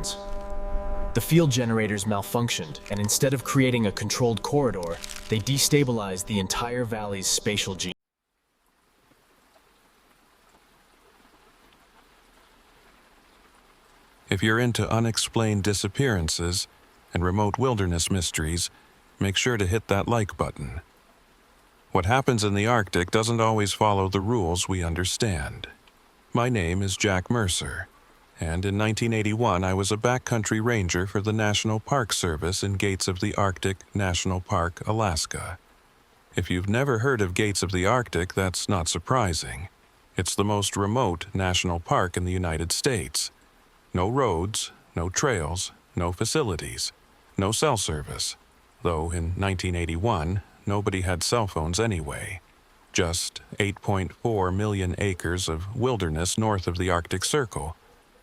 concerns. The field generators malfunctioned, and instead of creating a controlled corridor, they destabilized the entire valley's spatial geometry. If you're into unexplained disappearances and remote wilderness mysteries, make sure to hit that like button. What happens in the Arctic doesn't always follow the rules we understand. My name is Jack Mercer, and in 1981 I was a backcountry ranger for the National Park Service in Gates of the Arctic National Park, Alaska. If you've never heard of Gates of the Arctic, that's not surprising. It's the most remote national park in the United States. No roads, no trails, no facilities, no cell service, though in 1981, nobody had cell phones anyway. Just 8.4 million acres of wilderness north of the Arctic Circle,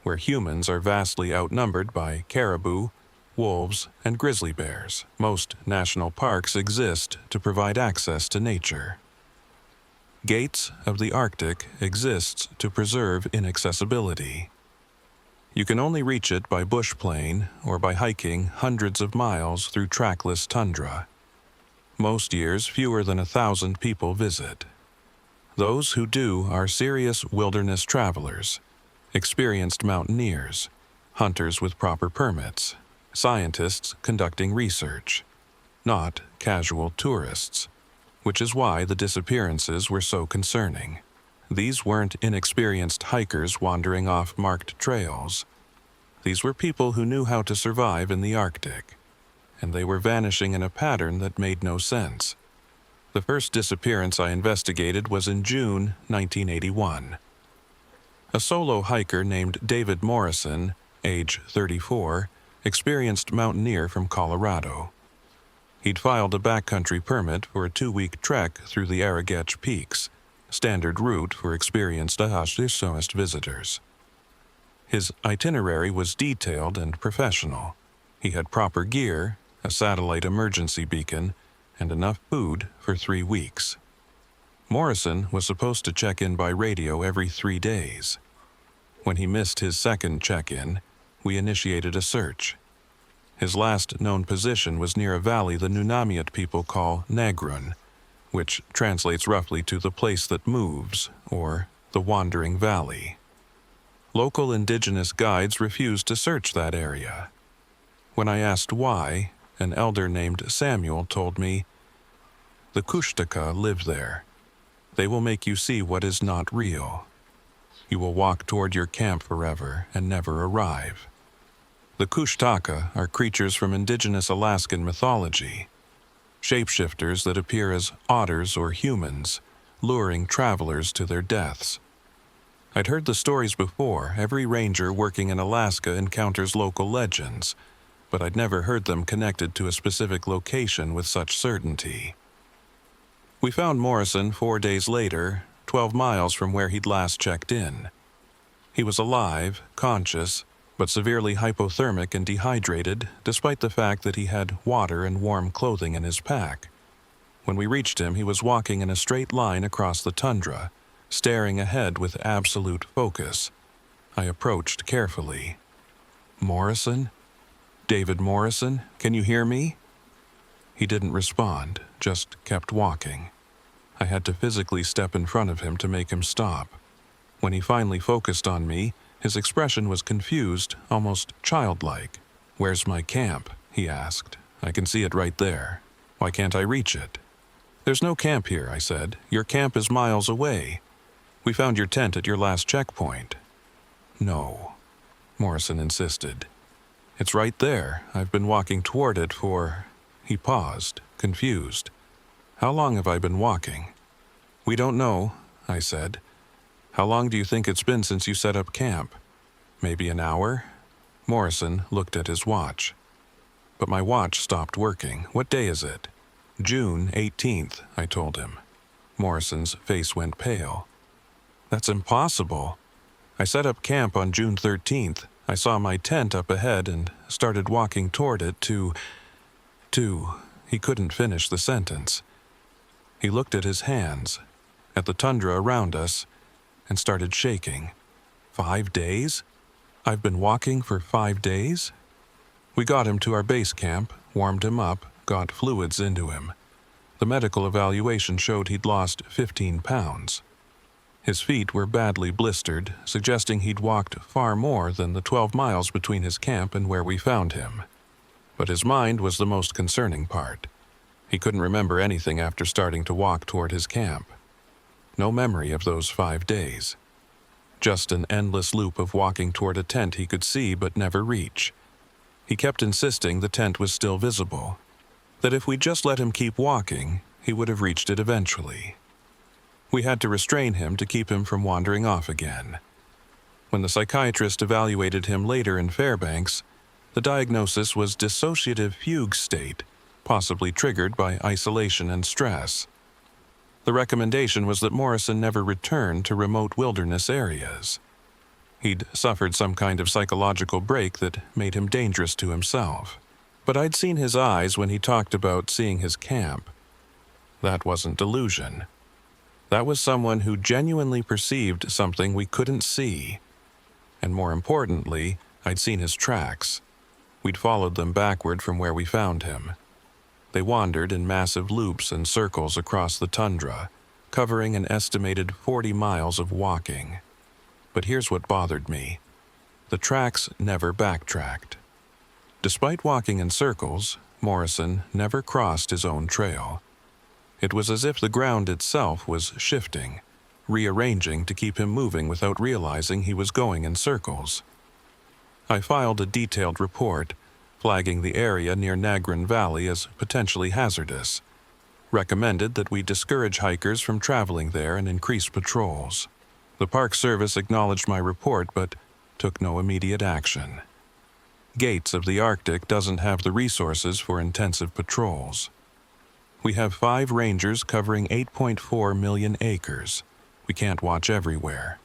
where humans are vastly outnumbered by caribou, wolves, and grizzly bears. Most national parks exist to provide access to nature. Gates of the Arctic exists to preserve inaccessibility. You can only reach it by bush plane or by hiking hundreds of miles through trackless tundra. Most years, fewer than 1,000 people visit. Those who do are serious wilderness travelers, experienced mountaineers, hunters with proper permits, scientists conducting research, not casual tourists, which is why the disappearances were so concerning. These weren't inexperienced hikers wandering off marked trails. These were people who knew how to survive in the Arctic, and they were vanishing in a pattern that made no sense. The first disappearance I investigated was in June 1981. A solo hiker named David Morrison, age 34, experienced mountaineer from Colorado. He'd filed a backcountry permit for a 2-week trek through the Arrowgetch Peaks, standard route for experienced Ahashishsoist visitors. His itinerary was detailed and professional. He had proper gear, a satellite emergency beacon, and enough food for 3 weeks. Morrison was supposed to check in by radio every 3 days. When he missed his second check-in, we initiated a search. His last known position was near a valley the Nunamiut people call Naġrun, which translates roughly to the place that moves, or the wandering valley. Local indigenous guides refused to search that area. When I asked why, an elder named Samuel told me, "The Kushtaka live there. They will make you see what is not real. You will walk toward your camp forever and never arrive." The Kushtaka are creatures from indigenous Alaskan mythology, shapeshifters that appear as otters or humans, luring travelers to their deaths. I'd heard the stories before. Every ranger working in Alaska encounters local legends, but I'd never heard them connected to a specific location with such certainty. We found Morrison 4 days later, 12 miles from where he'd last checked in. He was alive, conscious, but severely hypothermic and dehydrated, despite the fact that he had water and warm clothing in his pack. When we reached him, he was walking in a straight line across the tundra, staring ahead with absolute focus. I approached carefully. "Morrison? David Morrison, can you hear me?" He didn't respond, just kept walking. I had to physically step in front of him to make him stop. When he finally focused on me, his expression was confused, almost childlike. "Where's my camp?" he asked. "I can see it right there. Why can't I reach it?" "There's no camp here," I said. "Your camp is miles away. We found your tent at your last checkpoint." "No," Morrison insisted. "It's right there. I've been walking toward it for—" He paused, confused. "How long have I been walking?" "We don't know," I said. "How long do you think it's been since you set up camp? Maybe an hour?" Morrison looked at his watch. But my watch stopped working. "What day is it?" "June 18th, I told him. Morrison's face went pale. "That's impossible. I set up camp on June 13th. I saw my tent up ahead and started walking toward it to... He couldn't finish the sentence. He looked at his hands, at the tundra around us, and started shaking. 5 days? I've been walking for 5 days? We got him to our base camp, warmed him up, got fluids into him. The medical evaluation showed he'd lost 15 pounds. His feet were badly blistered, suggesting he'd walked far more than the 12 miles between his camp and where we found him. But his mind was the most concerning part. He couldn't remember anything after starting to walk toward his camp. No memory of those 5 days. Just an endless loop of walking toward a tent he could see but never reach. He kept insisting the tent was still visible, that if we'd just let him keep walking, he would have reached it eventually. We had to restrain him to keep him from wandering off again. When the psychiatrist evaluated him later in Fairbanks, the diagnosis was dissociative fugue state, possibly triggered by isolation and stress. The recommendation was that Morrison never return to remote wilderness areas. He'd suffered some kind of psychological break that made him dangerous to himself. But I'd seen his eyes when he talked about seeing his camp. That wasn't delusion. That was someone who genuinely perceived something we couldn't see. And more importantly, I'd seen his tracks. We'd followed them backward from where we found him. They wandered in massive loops and circles across the tundra, covering an estimated 40 miles of walking. But here's what bothered me. The tracks never backtracked. Despite walking in circles, Morrison never crossed his own trail. It was as if the ground itself was shifting, rearranging to keep him moving without realizing he was going in circles. I filed a detailed report, flagging the area near Naġrun Valley as potentially hazardous, recommended that we discourage hikers from traveling there and increase patrols. The Park Service acknowledged my report but took no immediate action. Gates of the Arctic doesn't have the resources for intensive patrols. We have 5 rangers covering 8.4 million acres. We can't watch everywhere.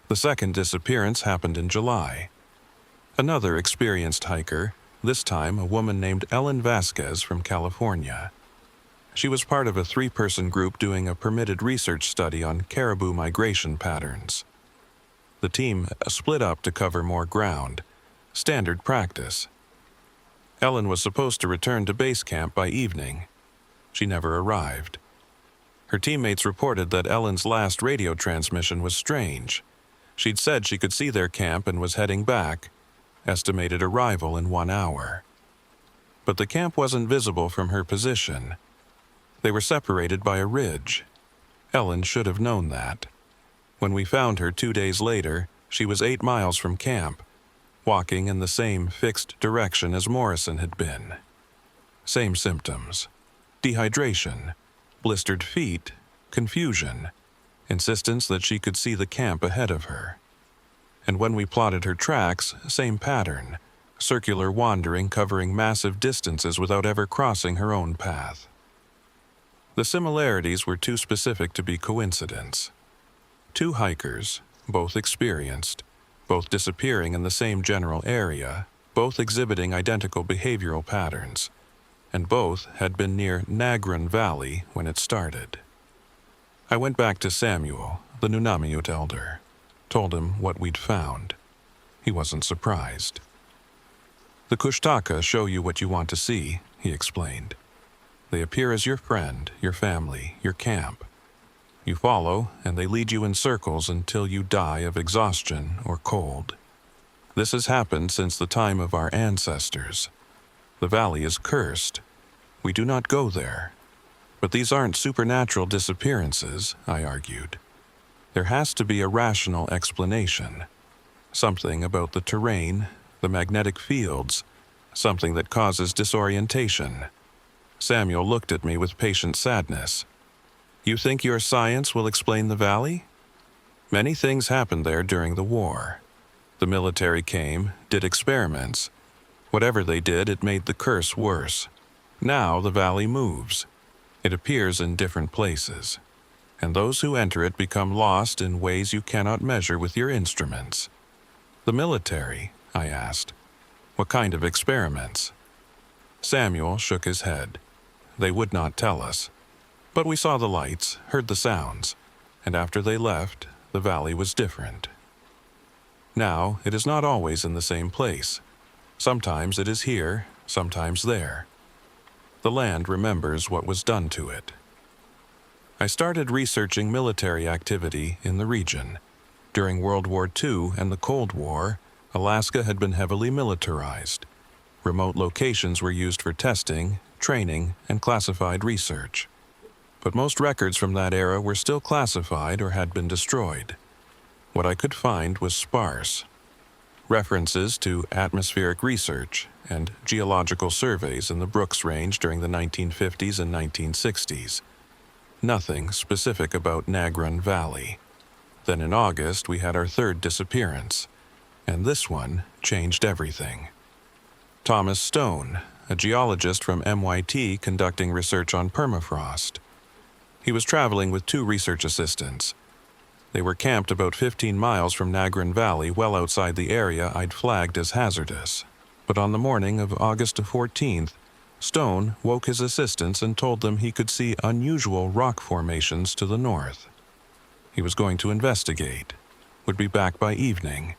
The second disappearance happened in July. Another experienced hiker, this time a woman named Ellen Vasquez from California. She was part of a 3-person group doing a permitted research study on caribou migration patterns. The team split up to cover more ground, standard practice. Ellen was supposed to return to base camp by evening. She never arrived. Her teammates reported that Ellen's last radio transmission was strange. She'd said she could see their camp and was heading back, estimated arrival in 1 hour. But the camp wasn't visible from her position. They were separated by a ridge. Ellen should have known that. When we found her 2 days later, she was 8 miles from camp, walking in the same fixed direction as Morrison had been. Same symptoms: dehydration, blistered feet, confusion, insistence that she could see the camp ahead of her. And when we plotted her tracks, same pattern, circular wandering covering massive distances without ever crossing her own path. The similarities were too specific to be coincidence. 2 hikers, both experienced, both disappearing in the same general area, both exhibiting identical behavioral patterns, and both had been near Naġrun Valley when it started. I went back to Samuel, the Nunamut elder, told him what we'd found. He wasn't surprised. "The Kushtaka show you what you want to see," he explained. "They appear as your friend, your family, your camp. You follow, and they lead you in circles until you die of exhaustion or cold. This has happened since the time of our ancestors. The valley is cursed. We do not go there. But these aren't supernatural disappearances," I argued. "There has to be a rational explanation. Something about the terrain, the magnetic fields, something that causes disorientation." Samuel looked at me with patient sadness. "You think your science will explain the valley? Many things happened there during the war. The military came, did experiments. Whatever they did, it made the curse worse. Now the valley moves. It appears in different places. And those who enter it become lost in ways you cannot measure with your instruments." "The military?" I asked. "What kind of experiments?" Samuel shook his head. "They would not tell us. But we saw the lights, heard the sounds, and after they left, the valley was different." Now, it is not always in the same place. Sometimes it is here, sometimes there. The land remembers what was done to it. I started researching military activity in the region. During World War II and the Cold War, Alaska had been heavily militarized. Remote locations were used for testing, training, and classified research. But most records from that era were still classified or had been destroyed. What I could find was sparse. References to atmospheric research and geological surveys in the Brooks Range during the 1950s and 1960s. Nothing specific about Naġrun Valley. Then in August, we had our third disappearance, and this one changed everything. Thomas Stone, a geologist from MIT conducting research on permafrost. He was traveling with 2 research assistants. They were camped about 15 miles from Naġrun Valley, well outside the area I'd flagged as hazardous. But on the morning of August 14th, Stone woke his assistants and told them he could see unusual rock formations to the north. He was going to investigate, would be back by evening.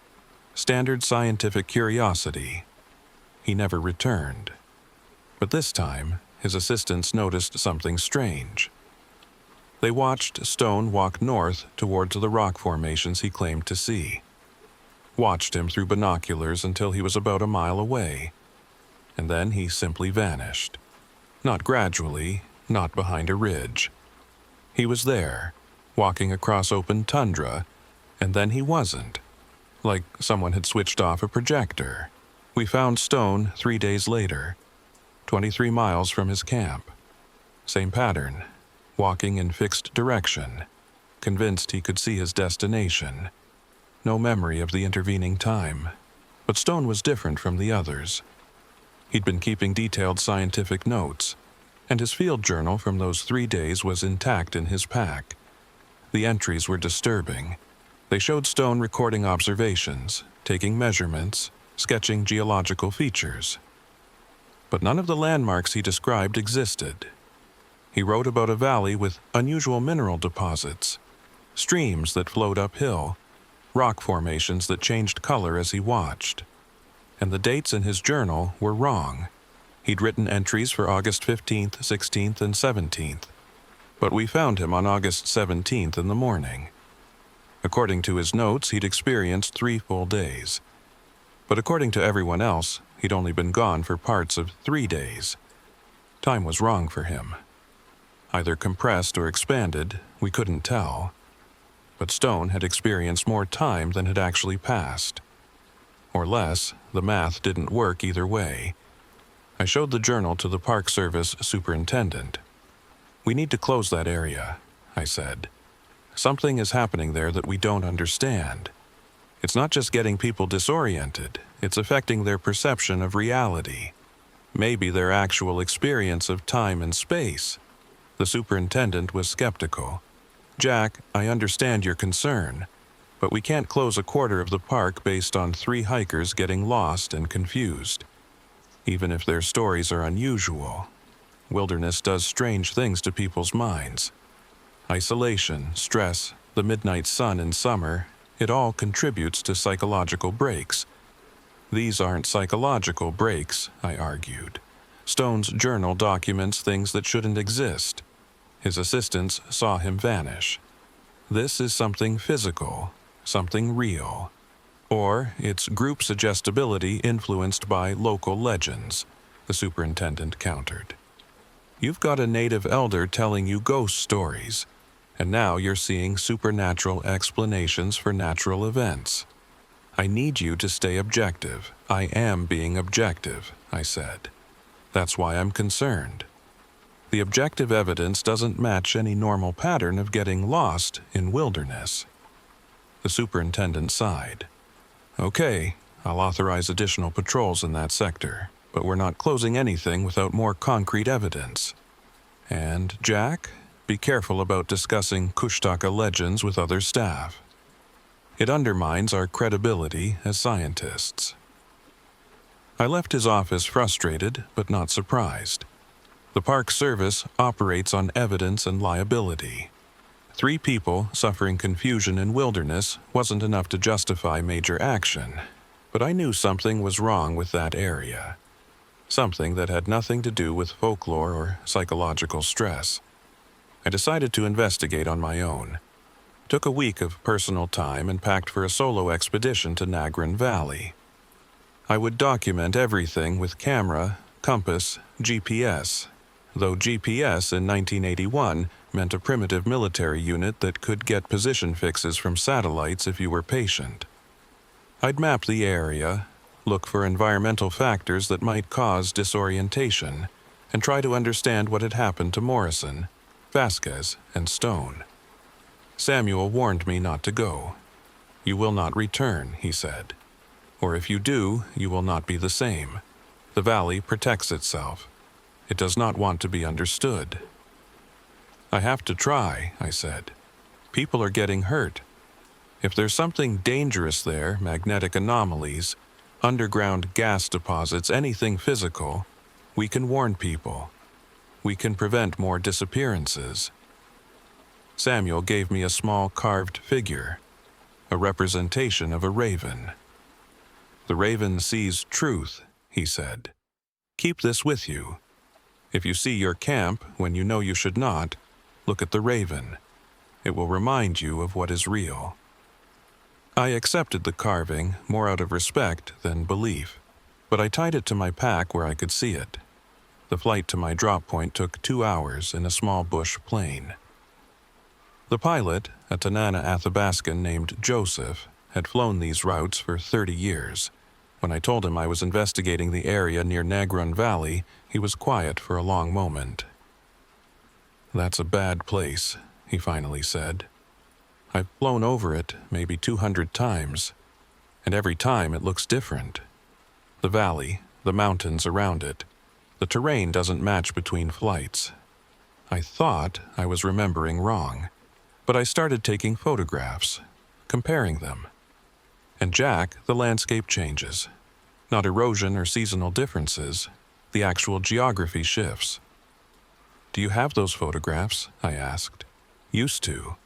Standard scientific curiosity. He never returned. But this time, his assistants noticed something strange. They watched Stone walk north towards the rock formations he claimed to see. Watched him through binoculars until he was about a mile away. And then he simply vanished. Not gradually, not behind a ridge. He was there, walking across open tundra, and then he wasn't. Like someone had switched off a projector. We found Stone 3 days later, 23 miles from his camp. Same pattern, walking in fixed direction, convinced he could see his destination. No memory of the intervening time. But Stone was different from the others. He'd been keeping detailed scientific notes, and his field journal from those 3 days was intact in his pack. The entries were disturbing. They showed Stone recording observations, taking measurements, sketching geological features. But none of the landmarks he described existed. He wrote about a valley with unusual mineral deposits, streams that flowed uphill, rock formations that changed color as he watched. And the dates in his journal were wrong. He'd written entries for August 15th, 16th, and 17th. But we found him on August 17th in the morning. According to his notes, he'd experienced 3 full days. But according to everyone else, he'd only been gone for parts of 3 days. Time was wrong for him. Either compressed or expanded, we couldn't tell. But Stone had experienced more time than had actually passed. Or less, the math didn't work either way. I showed the journal to the Park Service superintendent. "We need to close that area," I said. "Something is happening there that we don't understand. It's not just getting people disoriented, it's affecting their perception of reality. Maybe their actual experience of time and space." The superintendent was skeptical. "Jack, I understand your concern, but we can't close a quarter of the park based on 3 hikers getting lost and confused. Even if their stories are unusual, wilderness does strange things to people's minds. Isolation, stress, the midnight sun in summer, it all contributes to psychological breaks. These aren't psychological breaks," I argued. "Stone's journal documents things that shouldn't exist. His assistants saw him vanish. This is something physical, something real. Or it's group suggestibility influenced by local legends," the superintendent countered. "You've got a native elder telling you ghost stories, and now you're seeing supernatural explanations for natural events. I need you to stay objective. I am being objective," I said. "That's why I'm concerned. The objective evidence doesn't match any normal pattern of getting lost in wilderness." The superintendent sighed. "Okay, I'll authorize additional patrols in that sector, but we're not closing anything without more concrete evidence. And, Jack, be careful about discussing Kushtaka legends with other staff. It undermines our credibility as scientists." I left his office frustrated but not surprised. The Park Service operates on evidence and liability. 3 people suffering confusion in wilderness wasn't enough to justify major action, but I knew something was wrong with that area. Something that had nothing to do with folklore or psychological stress. I decided to investigate on my own. Took a week of personal time and packed for a solo expedition to Naġrun Valley. I would document everything with camera, compass, GPS, though GPS in 1981 meant a primitive military unit that could get position fixes from satellites if you were patient. I'd map the area, look for environmental factors that might cause disorientation, and try to understand what had happened to Morrison, Vasquez, and Stone. Samuel warned me not to go. "You will not return," he said. "Or if you do, you will not be the same. The valley protects itself. It does not want to be understood." "I have to try," I said. "People are getting hurt. If there's something dangerous there, magnetic anomalies, underground gas deposits, anything physical, we can warn people. We can prevent more disappearances." Samuel gave me a small carved figure, a representation of a raven. "The raven sees truth," he said. "Keep this with you. If you see your camp when you know you should not, look at the raven. It will remind you of what is real." I accepted the carving more out of respect than belief, but I tied it to my pack where I could see it. The flight to my drop point took 2 hours in a small bush plane. The pilot, a Tanana Athabascan named Joseph, had flown these routes for 30 years. When I told him I was investigating the area near Naġrun Valley, he was quiet for a long moment. "That's a bad place," he finally said. "I've flown over it maybe 200 times, and every time it looks different. The valley, the mountains around it, the terrain doesn't match between flights." I thought I was remembering wrong, but I started taking photographs, comparing them. And Jack, the landscape changes. Not erosion or seasonal differences, the actual geography shifts. "Do you have those photographs?" I asked. "Used to.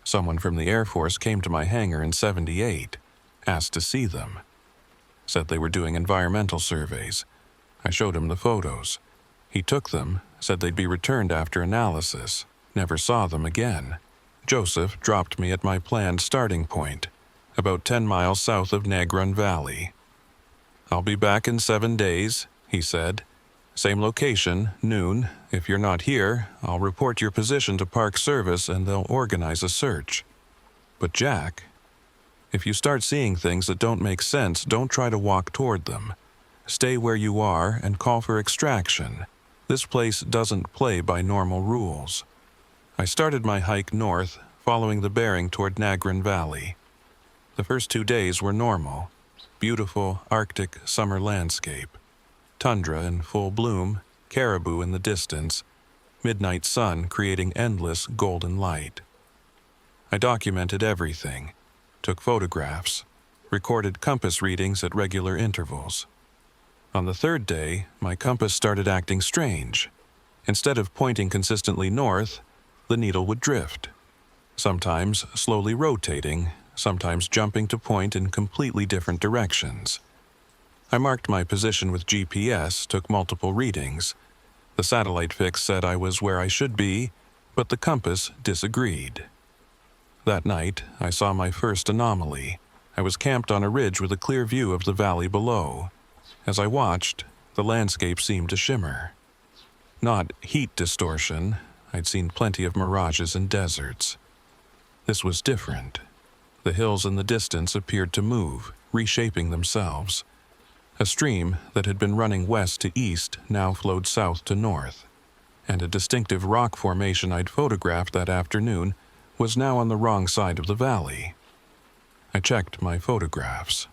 Someone from the Air Force came to my hangar in '78, asked to see them. Said they were doing environmental surveys. I showed him the photos. He took them, said they'd be returned after analysis. Never saw them again. Joseph dropped me at my planned starting point, about 10 miles south of Naġrun Valley. "I'll be back in 7 days," he said. "Same location, noon. If you're not here, I'll report your position to Park Service and they'll organize a search." "But Jack, if you start seeing things that don't make sense, don't try to walk toward them. Stay where you are and call for extraction. This place doesn't play by normal rules." I started my hike north, following the bearing toward Naġrun Valley. The first 2 days were normal. Beautiful Arctic summer landscape. Tundra in full bloom, caribou in the distance, midnight sun creating endless golden light. I documented everything, took photographs, recorded compass readings at regular intervals. On the 3rd day, my compass started acting strange. Instead of pointing consistently north, the needle would drift, sometimes slowly rotating, sometimes jumping to point in completely different directions. I marked my position with GPS, took multiple readings. The satellite fix said I was where I should be, but the compass disagreed. That night, I saw my first anomaly. I was camped on a ridge with a clear view of the valley below. As I watched, the landscape seemed to shimmer. Not heat distortion. I'd seen plenty of mirages in deserts. This was different. The hills in the distance appeared to move, reshaping themselves. A stream that had been running west to east now flowed south to north, and a distinctive rock formation I'd photographed that afternoon was now on the wrong side of the valley. I checked my photographs.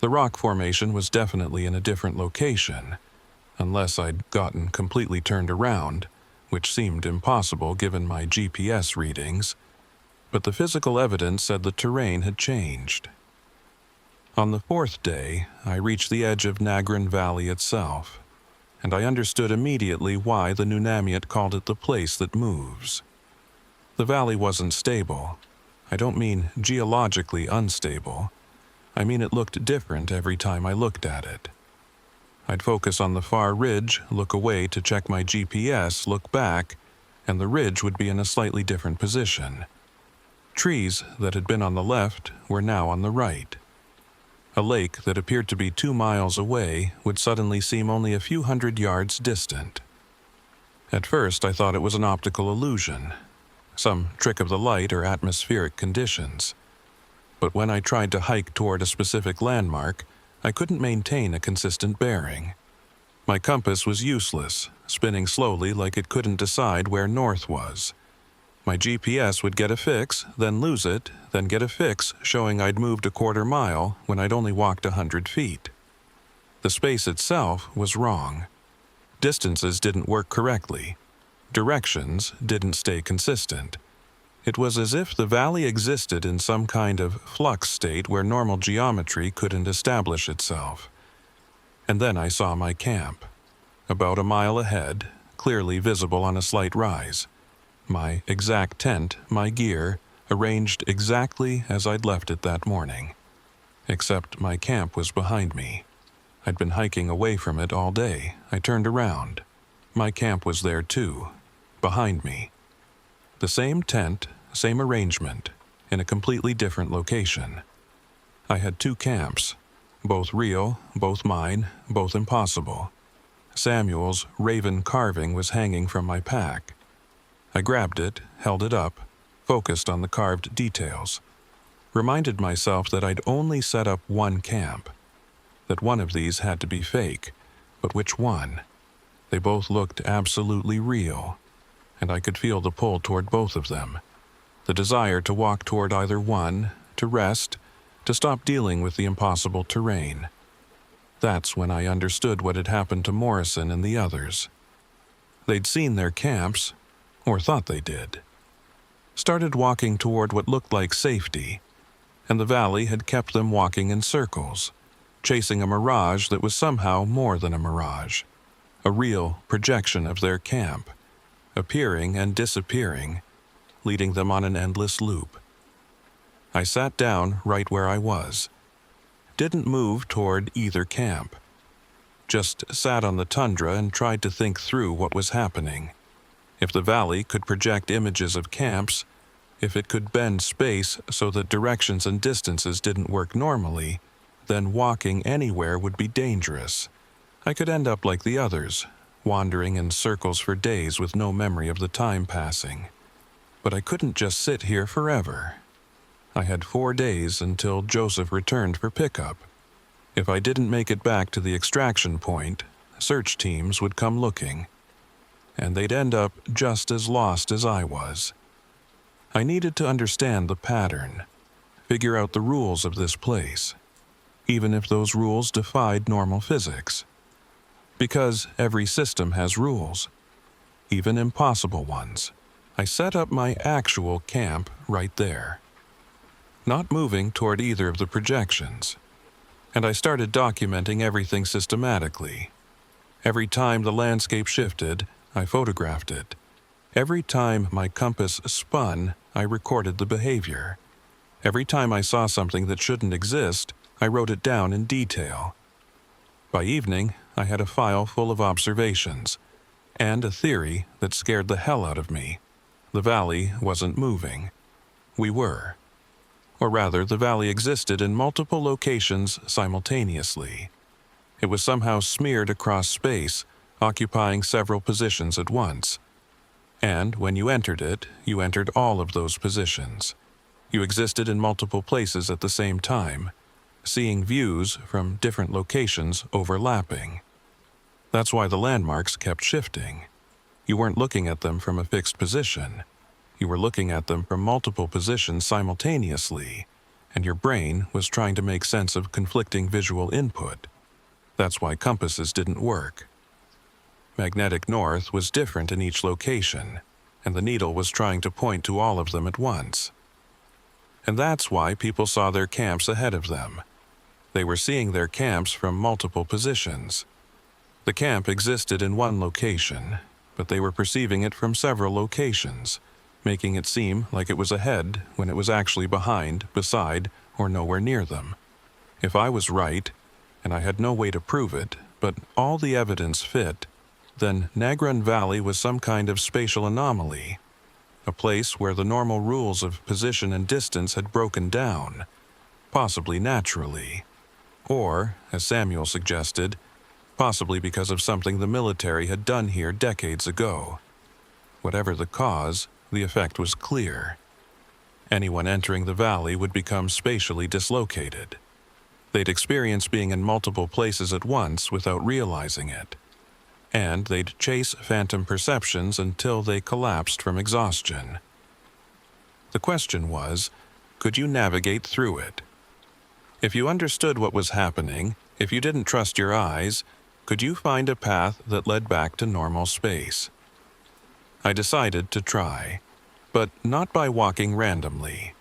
The rock formation was definitely in a different location, unless I'd gotten completely turned around, which seemed impossible given my GPS readings, but the physical evidence said the terrain had changed. On the 4th day, I reached the edge of Naġrun Valley itself, and I understood immediately why the Nunamiut called it the place that moves. The valley wasn't stable. I don't mean geologically unstable. I mean it looked different every time I looked at it. I'd focus on the far ridge, look away to check my GPS, look back, and the ridge would be in a slightly different position. Trees that had been on the left were now on the right. A lake that appeared to be 2 miles away would suddenly seem only a few hundred yards distant. At first, I thought it was an optical illusion, some trick of the light or atmospheric conditions. But when I tried to hike toward a specific landmark, I couldn't maintain a consistent bearing. My compass was useless, spinning slowly like it couldn't decide where north was. My GPS would get a fix, then lose it, then get a fix showing I'd moved a quarter mile when I'd only walked 100 feet. The space itself was wrong. Distances didn't work correctly. Directions didn't stay consistent. It was as if the valley existed in some kind of flux state where normal geometry couldn't establish itself. And then I saw my camp, about a mile ahead, clearly visible on a slight rise. My exact tent, my gear, arranged exactly as I'd left it that morning. Except my camp was behind me. I'd been hiking away from it all day. I turned around. My camp was there too, behind me. The same tent, same arrangement, in a completely different location. I had 2 camps, both real, both mine, both impossible. Samuel's raven carving was hanging from my pack. I grabbed it, held it up, focused on the carved details. Reminded myself that I'd only set up 1 camp, that one of these had to be fake, but which one? They both looked absolutely real, and I could feel the pull toward both of them, the desire to walk toward either one, to rest, to stop dealing with the impossible terrain. That's when I understood what had happened to Morrison and the others. They'd seen their camps, or thought they did. Started walking toward what looked like safety, and the valley had kept them walking in circles, chasing a mirage that was somehow more than a mirage, a real projection of their camp, appearing and disappearing, leading them on an endless loop. I sat down right where I was. Didn't move toward either camp. Just sat on the tundra and tried to think through what was happening. If the valley could project images of camps, if it could bend space so that directions and distances didn't work normally, then walking anywhere would be dangerous. I could end up like the others, wandering in circles for days with no memory of the time passing. But I couldn't just sit here forever. I had 4 days until Joseph returned for pickup. If I didn't make it back to the extraction point, search teams would come looking, and they'd end up just as lost as I was. I needed to understand the pattern, figure out the rules of this place, even if those rules defied normal physics. Because every system has rules, even impossible ones. I set up my actual camp right there, not moving toward either of the projections, and I started documenting everything systematically. Every time the landscape shifted, I photographed it. Every time my compass spun, I recorded the behavior. Every time I saw something that shouldn't exist, I wrote it down in detail. By evening, I had a file full of observations, and a theory that scared the hell out of me. The valley wasn't moving. We were. Or rather, the valley existed in multiple locations simultaneously. It was somehow smeared across space, occupying several positions at once. And when you entered it, you entered all of those positions. You existed in multiple places at the same time, seeing views from different locations overlapping. That's why the landmarks kept shifting. You weren't looking at them from a fixed position. You were looking at them from multiple positions simultaneously, and your brain was trying to make sense of conflicting visual input. That's why compasses didn't work. Magnetic north was different in each location, and the needle was trying to point to all of them at once. And that's why people saw their camps ahead of them. They were seeing their camps from multiple positions. The camp existed in one location, but they were perceiving it from several locations, making it seem like it was ahead when it was actually behind, beside, or nowhere near them. If I was right, and I had no way to prove it, but all the evidence fit, then Naġrun Valley was some kind of spatial anomaly, a place where the normal rules of position and distance had broken down, possibly naturally, or, as Samuel suggested, possibly because of something the military had done here decades ago. Whatever the cause, the effect was clear. Anyone entering the valley would become spatially dislocated. They'd experience being in multiple places at once without realizing it. And they'd chase phantom perceptions until they collapsed from exhaustion. The question was, could you navigate through it? If you understood what was happening, if you didn't trust your eyes, could you find a path that led back to normal space? I decided to try, but not by walking randomly.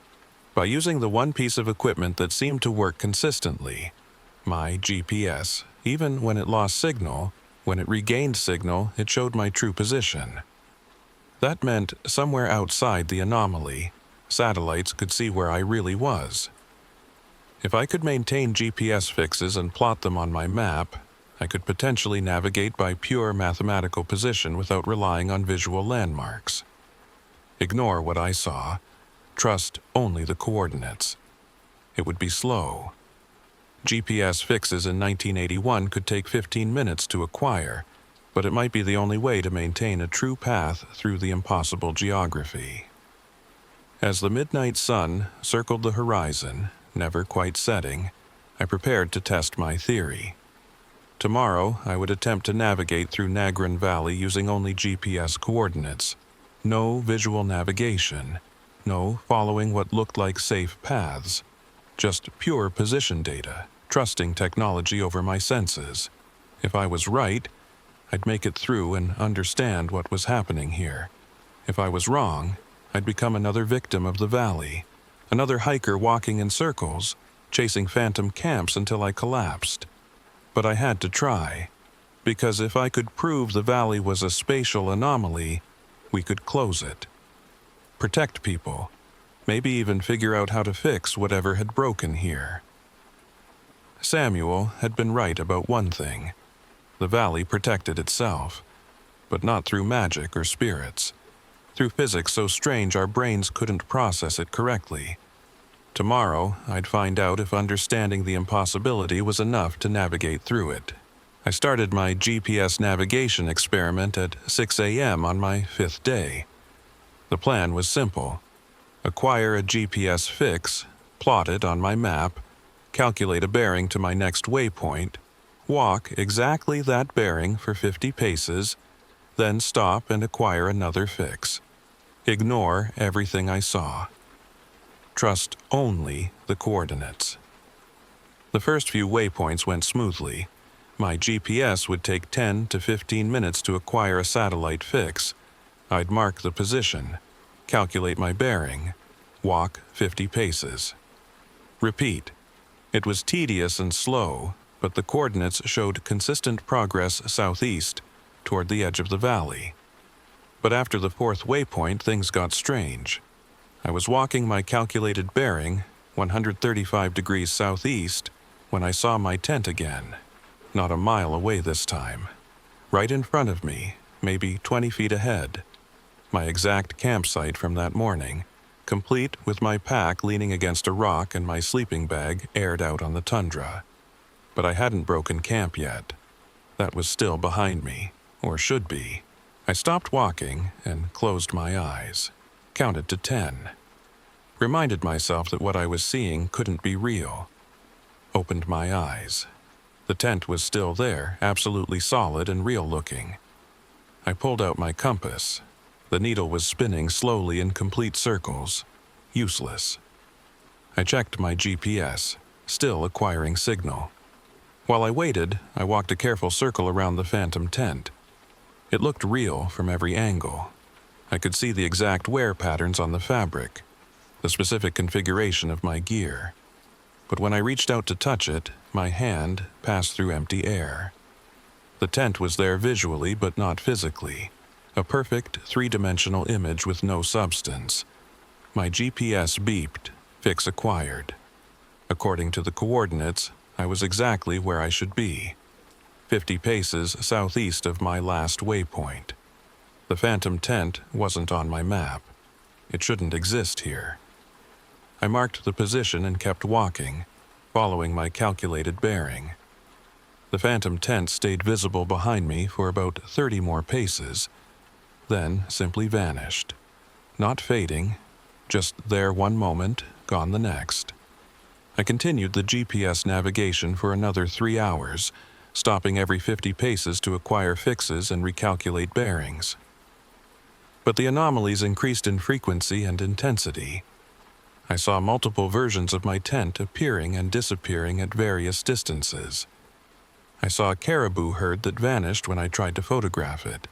By using the one piece of equipment that seemed to work consistently, my GPS. Even when it lost signal, when it regained signal, it showed my true position. That meant somewhere outside the anomaly, satellites could see where I really was. If I could maintain GPS fixes and plot them on my map, I could potentially navigate by pure mathematical position without relying on visual landmarks. Ignore what I saw. Trust only the coordinates. It would be slow. GPS fixes in 1981 could take 15 minutes to acquire, but it might be the only way to maintain a true path through the impossible geography. As the midnight sun circled the horizon, never quite setting, I prepared to test my theory. Tomorrow, I would attempt to navigate through Naġrun Valley using only GPS coordinates. No visual navigation. No following what looked like safe paths. Just pure position data, trusting technology over my senses. If I was right, I'd make it through and understand what was happening here. If I was wrong, I'd become another victim of the valley. Another hiker walking in circles, chasing phantom camps until I collapsed. But I had to try, because if I could prove the valley was a spatial anomaly, we could close it. Protect people, maybe even figure out how to fix whatever had broken here. Samuel had been right about one thing. The valley protected itself, but not through magic or spirits. Through physics so strange our brains couldn't process it correctly. Tomorrow, I'd find out if understanding the impossibility was enough to navigate through it. I started my GPS navigation experiment at 6 a.m. on my 5th day. The plan was simple. Acquire a GPS fix, plot it on my map, calculate a bearing to my next waypoint, walk exactly that bearing for 50 paces, then stop and acquire another fix. Ignore everything I saw. Trust only the coordinates. The first few waypoints went smoothly. My GPS would take 10 to 15 minutes to acquire a satellite fix. I'd mark the position, calculate my bearing, walk 50 paces. Repeat. It was tedious and slow, but the coordinates showed consistent progress southeast, toward the edge of the valley. But after the 4th waypoint, things got strange. I was walking my calculated bearing, 135 degrees southeast, when I saw my tent again. Not a mile away this time. Right in front of me, maybe 20 feet ahead. My exact campsite from that morning, complete with my pack leaning against a rock and my sleeping bag aired out on the tundra. But I hadn't broken camp yet. That was still behind me, or should be. I stopped walking and closed my eyes. Counted to 10. Reminded myself that what I was seeing couldn't be real. Opened my eyes. The tent was still there, absolutely solid and real-looking. I pulled out my compass. The needle was spinning slowly in complete circles. Useless. I checked my GPS, still acquiring signal. While I waited, I walked a careful circle around the phantom tent. It looked real from every angle. I could see the exact wear patterns on the fabric, the specific configuration of my gear. But when I reached out to touch it, my hand passed through empty air. The tent was there visually, but not physically. A perfect three-dimensional image with no substance. My GPS beeped, fix acquired. According to the coordinates, I was exactly where I should be, 50 paces southeast of my last waypoint. The phantom tent wasn't on my map. It shouldn't exist here. I marked the position and kept walking, following my calculated bearing. The phantom tent stayed visible behind me for about 30 more paces, then simply vanished. Not fading, just there one moment, gone the next. I continued the GPS navigation for another 3 hours, stopping every 50 paces to acquire fixes and recalculate bearings. But the anomalies increased in frequency and intensity. I saw multiple versions of my tent appearing and disappearing at various distances. I saw a caribou herd that vanished when I tried to photograph it.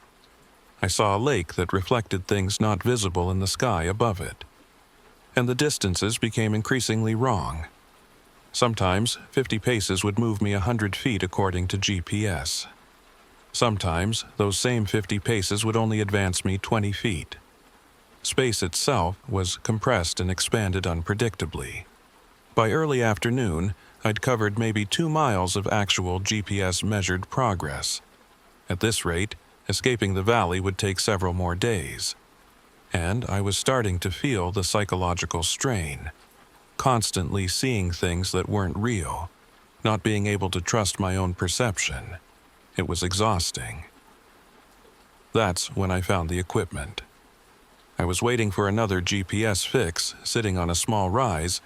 I saw a lake that reflected things not visible in the sky above it. And the distances became increasingly wrong. Sometimes 50 paces would move me 100 feet according to GPS. Sometimes those same 50 paces would only advance me 20 feet. Space itself was compressed and expanded unpredictably. By early afternoon, I'd covered maybe 2 miles of actual GPS-measured progress. At this rate, escaping the valley would take several more days. And I was starting to feel the psychological strain, constantly seeing things that weren't real, not being able to trust my own perception. It was exhausting. That's when I found the equipment. I was waiting for another GPS fix, sitting on a small rise,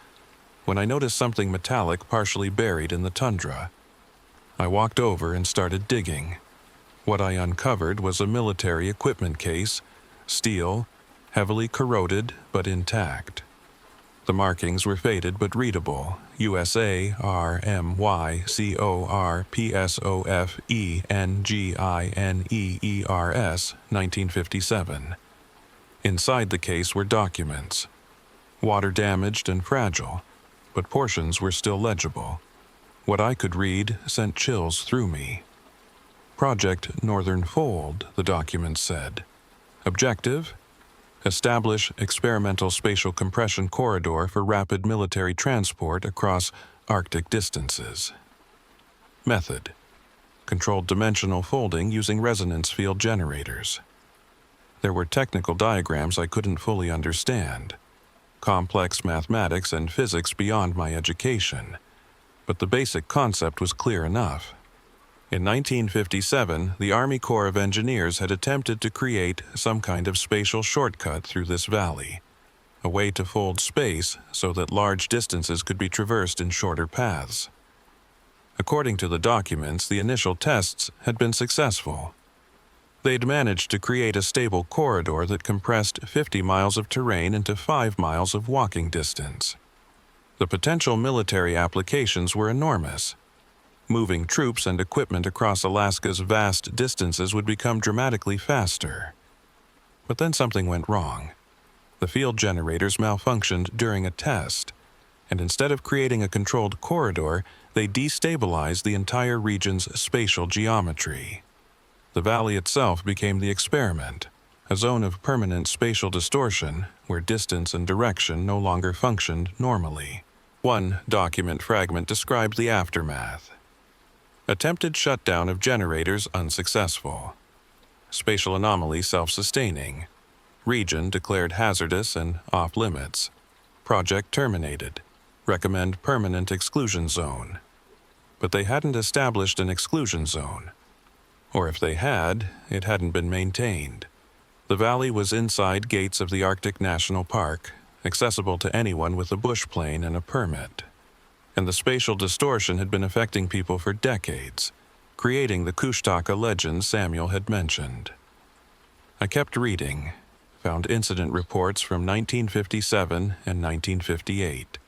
when I noticed something metallic partially buried in the tundra. I walked over and started digging. What I uncovered was a military equipment case, steel, heavily corroded but intact. The markings were faded but readable: USA RMYCORPSOFENGINEERS 1957. Inside the case were documents. Water damaged and fragile, but portions were still legible. What I could read sent chills through me. Project Northern Fold, the document said. Objective: establish experimental spatial compression corridor for rapid military transport across Arctic distances. Method: controlled dimensional folding using resonance field generators. There were technical diagrams I couldn't fully understand, complex mathematics and physics beyond my education, but the basic concept was clear enough. In 1957, the Army Corps of Engineers had attempted to create some kind of spatial shortcut through this valley, a way to fold space so that large distances could be traversed in shorter paths. According to the documents, the initial tests had been successful. They'd managed to create a stable corridor that compressed 50 miles of terrain into 5 miles of walking distance. The potential military applications were enormous. Moving troops and equipment across Alaska's vast distances would become dramatically faster. But then something went wrong. The field generators malfunctioned during a test, and instead of creating a controlled corridor, they destabilized the entire region's spatial geometry. The valley itself became the experiment, a zone of permanent spatial distortion where distance and direction no longer functioned normally. One document fragment described the aftermath. Attempted shutdown of generators unsuccessful. Spatial anomaly self-sustaining. Region declared hazardous and off-limits. Project terminated. Recommend permanent exclusion zone. But they hadn't established an exclusion zone. Or if they had, it hadn't been maintained. The valley was inside gates of the Arctic National Park, accessible to anyone with a bush plane and a permit. And the spatial distortion had been affecting people for decades, creating the Kushtaka legend Samuel had mentioned. I kept reading, found incident reports from 1957 and 1958.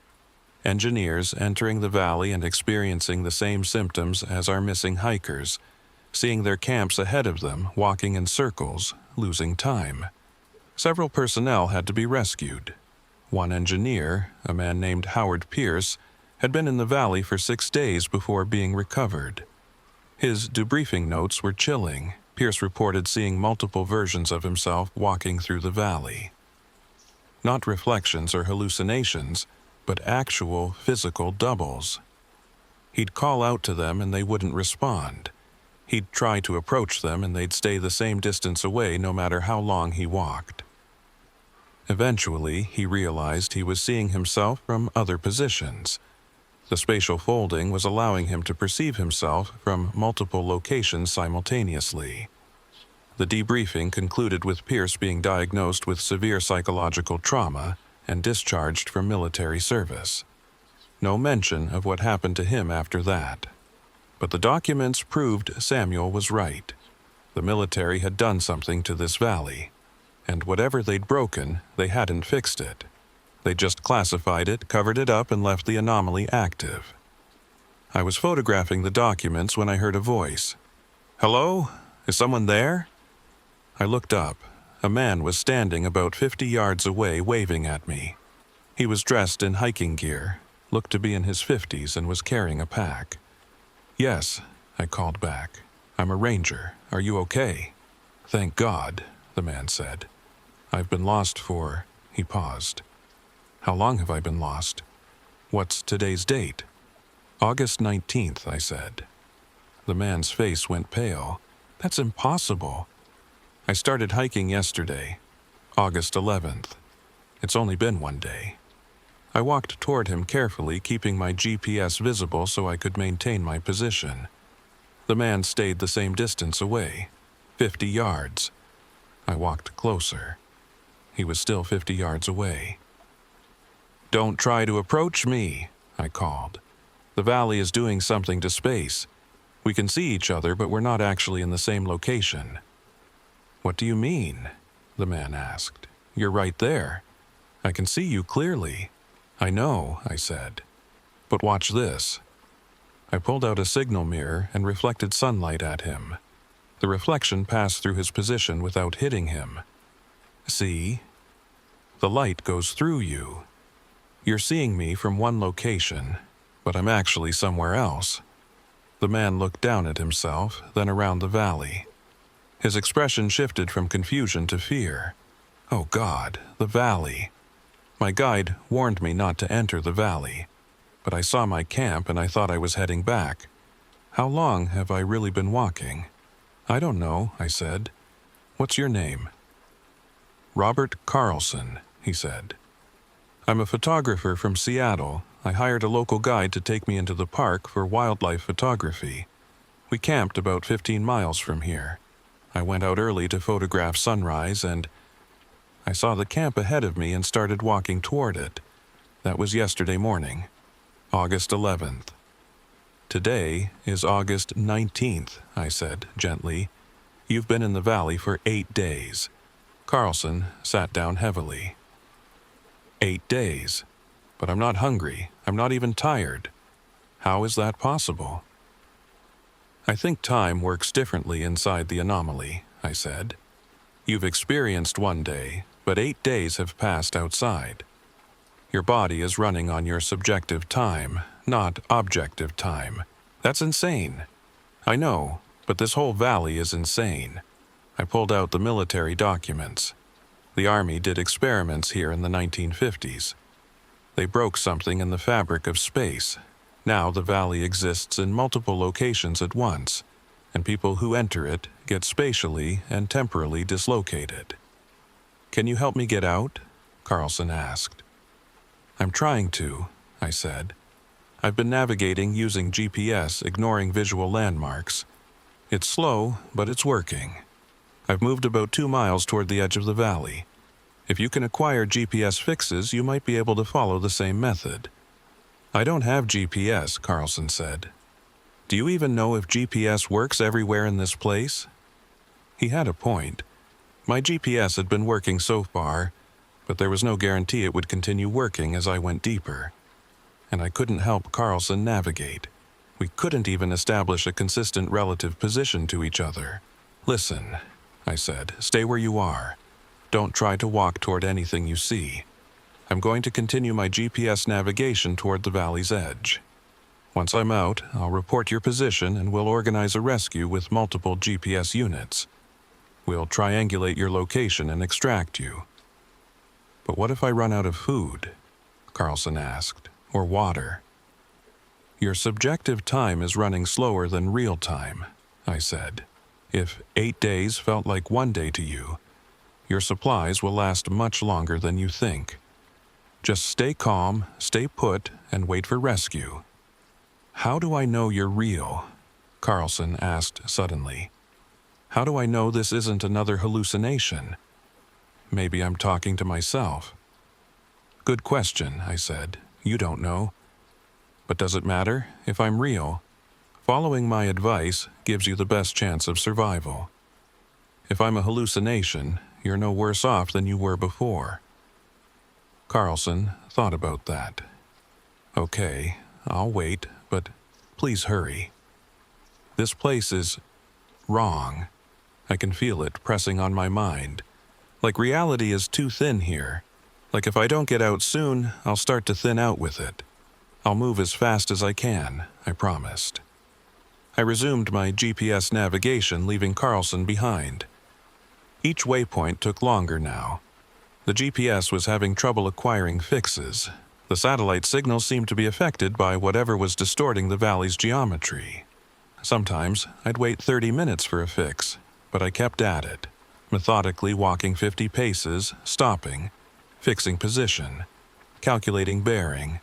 Engineers entering the valley and experiencing the same symptoms as our missing hikers, seeing their camps ahead of them, walking in circles, losing time. Several personnel had to be rescued. One engineer, a man named Howard Pierce, had been in the valley for 6 days before being recovered. His debriefing notes were chilling, Pierce reported seeing multiple versions of himself walking through the valley. Not reflections or hallucinations, but actual physical doubles. He'd call out to them and they wouldn't respond. He'd try to approach them and they'd stay the same distance away no matter how long he walked. Eventually, he realized he was seeing himself from other positions. The spatial folding was allowing him to perceive himself from multiple locations simultaneously. The debriefing concluded with Pierce being diagnosed with severe psychological trauma and discharged from military service. No mention of what happened to him after that. But the documents proved Samuel was right. The military had done something to this valley, and whatever they'd broken, they hadn't fixed it. They just classified it, covered it up, and left the anomaly active. I was photographing the documents when I heard a voice. "Hello? Is someone there?" I looked up. A man was standing about 50 yards away, waving at me. He was dressed in hiking gear, looked to be in his 50s, and was carrying a pack. "Yes," I called back. "I'm a ranger. Are you okay?" "Thank God," the man said. "I've been lost for..." He paused. "How long have I been lost?" "What's today's date?" "August 19th, I said. The man's face went pale. "That's impossible." "I started hiking yesterday, August 11th. It's only been one day." I walked toward him carefully, keeping my GPS visible so I could maintain my position. The man stayed the same distance away, 50 yards. I walked closer. He was still 50 yards away. "Don't try to approach me," I called. "The valley is doing something to space. We can see each other, but we're not actually in the same location." "What do you mean?" the man asked. "You're right there. I can see you clearly." "I know," I said. "But watch this." I pulled out a signal mirror and reflected sunlight at him. The reflection passed through his position without hitting him. "See? The light goes through you. You're seeing me from one location, but I'm actually somewhere else." The man looked down at himself, then around the valley. His expression shifted from confusion to fear. "Oh God, the valley." My guide warned me not to enter the valley, but I saw my camp and I thought I was heading back. "How long have I really been walking?" "I don't know," I said. "What's your name?" "Robert Carlson," he said. "I'm a photographer from Seattle. I hired a local guide to take me into the park for wildlife photography. We camped about 15 miles from here. I went out early to photograph sunrise and I saw the camp ahead of me and started walking toward it. That was yesterday morning, August 11th. Today is August 19th, I said gently. You've been in the valley for 8 days. Carlson sat down heavily. 8 days. But I'm not hungry. I'm not even tired. How is that possible? I think time works differently inside the anomaly, I said. You've experienced 1 day, but 8 days have passed outside. Your body is running on your subjective time, not objective time. That's insane. I know, but this whole valley is insane. I pulled out the military documents. The Army did experiments here in the 1950s. They broke something in the fabric of space. Now the valley exists in multiple locations at once, and people who enter it get spatially and temporally dislocated. Can you help me get out? Carlson asked. I'm trying to, I said. I've been navigating using GPS, ignoring visual landmarks. It's slow, but it's working. I've moved about 2 miles toward the edge of the valley. If you can acquire GPS fixes, you might be able to follow the same method. I don't have GPS, Carlson said. Do you even know if GPS works everywhere in this place? He had a point. My GPS had been working so far, but there was no guarantee it would continue working as I went deeper. And I couldn't help Carlson navigate. We couldn't even establish a consistent relative position to each other. Listen, I said, stay where you are. Don't try to walk toward anything you see. I'm going to continue my GPS navigation toward the valley's edge. Once I'm out, I'll report your position and we'll organize a rescue with multiple GPS units. We'll triangulate your location and extract you. But what if I run out of food? Carlson asked. Or water? Your subjective time is running slower than real time, I said. If 8 days felt like 1 day to you, your supplies will last much longer than you think. Just stay calm, stay put, and wait for rescue. How do I know you're real? Carlson asked suddenly. How do I know this isn't another hallucination? Maybe I'm talking to myself. Good question, I said. You don't know. But does it matter if I'm real? Following my advice gives you the best chance of survival. If I'm a hallucination, you're no worse off than you were before. Carlson thought about that. Okay, I'll wait, but please hurry. This place is wrong. I can feel it pressing on my mind. Like reality is too thin here. Like if I don't get out soon, I'll start to thin out with it. I'll move as fast as I can, I promised. I resumed my GPS navigation, leaving Carlson behind. Each waypoint took longer now. The GPS was having trouble acquiring fixes. The satellite signal seemed to be affected by whatever was distorting the valley's geometry. Sometimes I'd wait 30 minutes for a fix, but I kept at it, methodically walking 50 paces, stopping, fixing position, calculating bearing,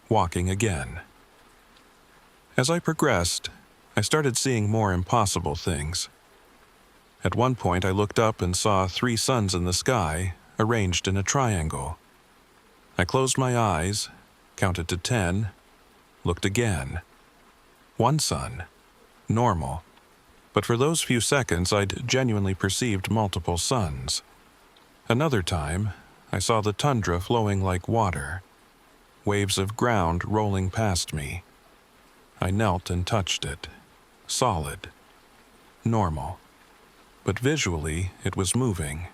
walking again. As I progressed, I started seeing more impossible things. At one point, I looked up and saw 3 suns in the sky, arranged in a triangle. I closed my eyes, counted to 10, looked again. 1 sun, normal. But for those few seconds, I'd genuinely perceived multiple suns. Another time, I saw the tundra flowing like water, waves of ground rolling past me. I knelt and touched it. Solid. Normal. But visually, it was moving.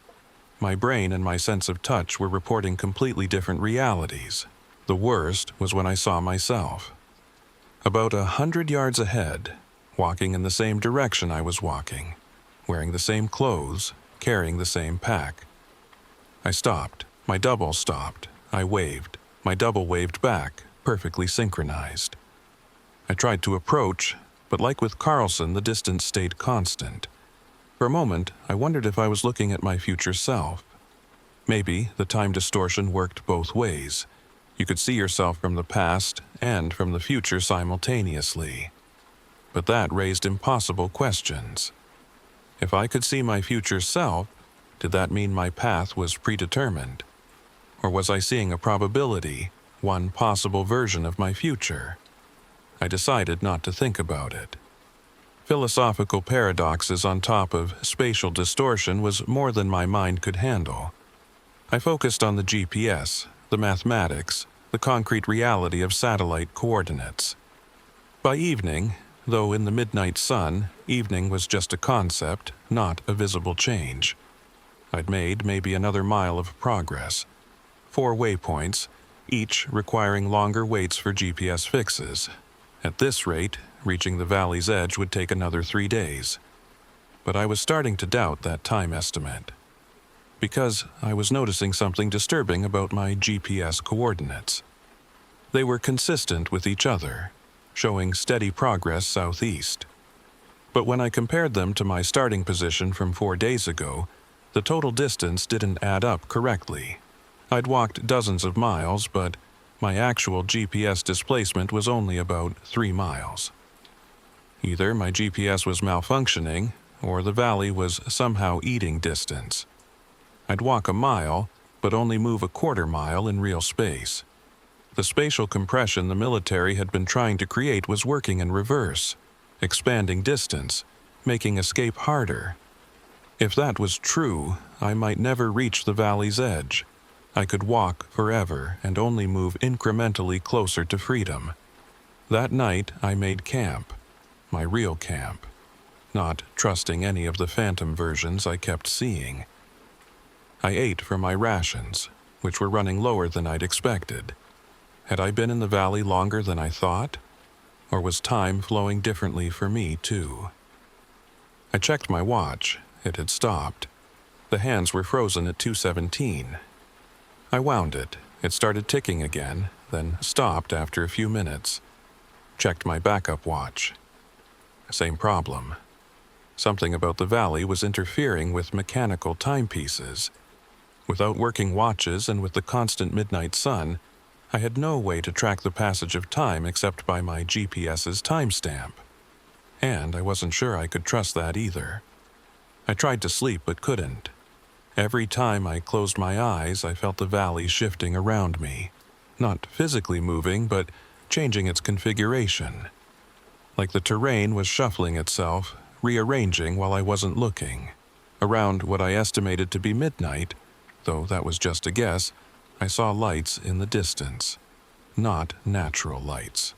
My brain and my sense of touch were reporting completely different realities. The worst was when I saw myself. About 100 yards ahead, walking in the same direction I was walking, wearing the same clothes, carrying the same pack. I stopped. My double stopped. I waved. My double waved back, perfectly synchronized. I tried to approach, but like with Carlson, the distance stayed constant. For a moment, I wondered if I was looking at my future self. Maybe the time distortion worked both ways. You could see yourself from the past and from the future simultaneously. But that raised impossible questions. If I could see my future self, did that mean my path was predetermined? Or was I seeing a probability, one possible version of my future? I decided not to think about it. Philosophical paradoxes on top of spatial distortion was more than my mind could handle. I focused on the GPS, the mathematics, the concrete reality of satellite coordinates. By evening, though in the midnight sun, evening was just a concept, not a visible change. I'd made maybe another mile of progress. 4 waypoints, each requiring longer waits for GPS fixes. At this rate, reaching the valley's edge would take another 3 days. But I was starting to doubt that time estimate. Because I was noticing something disturbing about my GPS coordinates. They were consistent with each other, showing steady progress southeast. But when I compared them to my starting position from 4 days ago, the total distance didn't add up correctly. I'd walked dozens of miles, but my actual GPS displacement was only about 3 miles. Either my GPS was malfunctioning, or the valley was somehow eating distance. I'd walk a mile, but only move a quarter mile in real space. The spatial compression the military had been trying to create was working in reverse, expanding distance, making escape harder. If that was true, I might never reach the valley's edge. I could walk forever and only move incrementally closer to freedom. That night, I made camp, my real camp, not trusting any of the phantom versions I kept seeing. I ate from my rations, which were running lower than I'd expected. Had I been in the valley longer than I thought? or was time flowing differently for me, too? I checked my watch. It had stopped. The hands were frozen at 2:17. I wound it. It started ticking again, then stopped after a few minutes. Checked my backup watch. Same problem. Something about the valley was interfering with mechanical timepieces. Without working watches and with the constant midnight sun, I had no way to track the passage of time except by my GPS's timestamp. And I wasn't sure I could trust that either. I tried to sleep but couldn't. Every time I closed my eyes, I felt the valley shifting around me. Not physically moving, but changing its configuration. Like the terrain was shuffling itself, rearranging while I wasn't looking. Around what I estimated to be midnight, though that was just a guess, I saw lights in the distance. Not natural lights.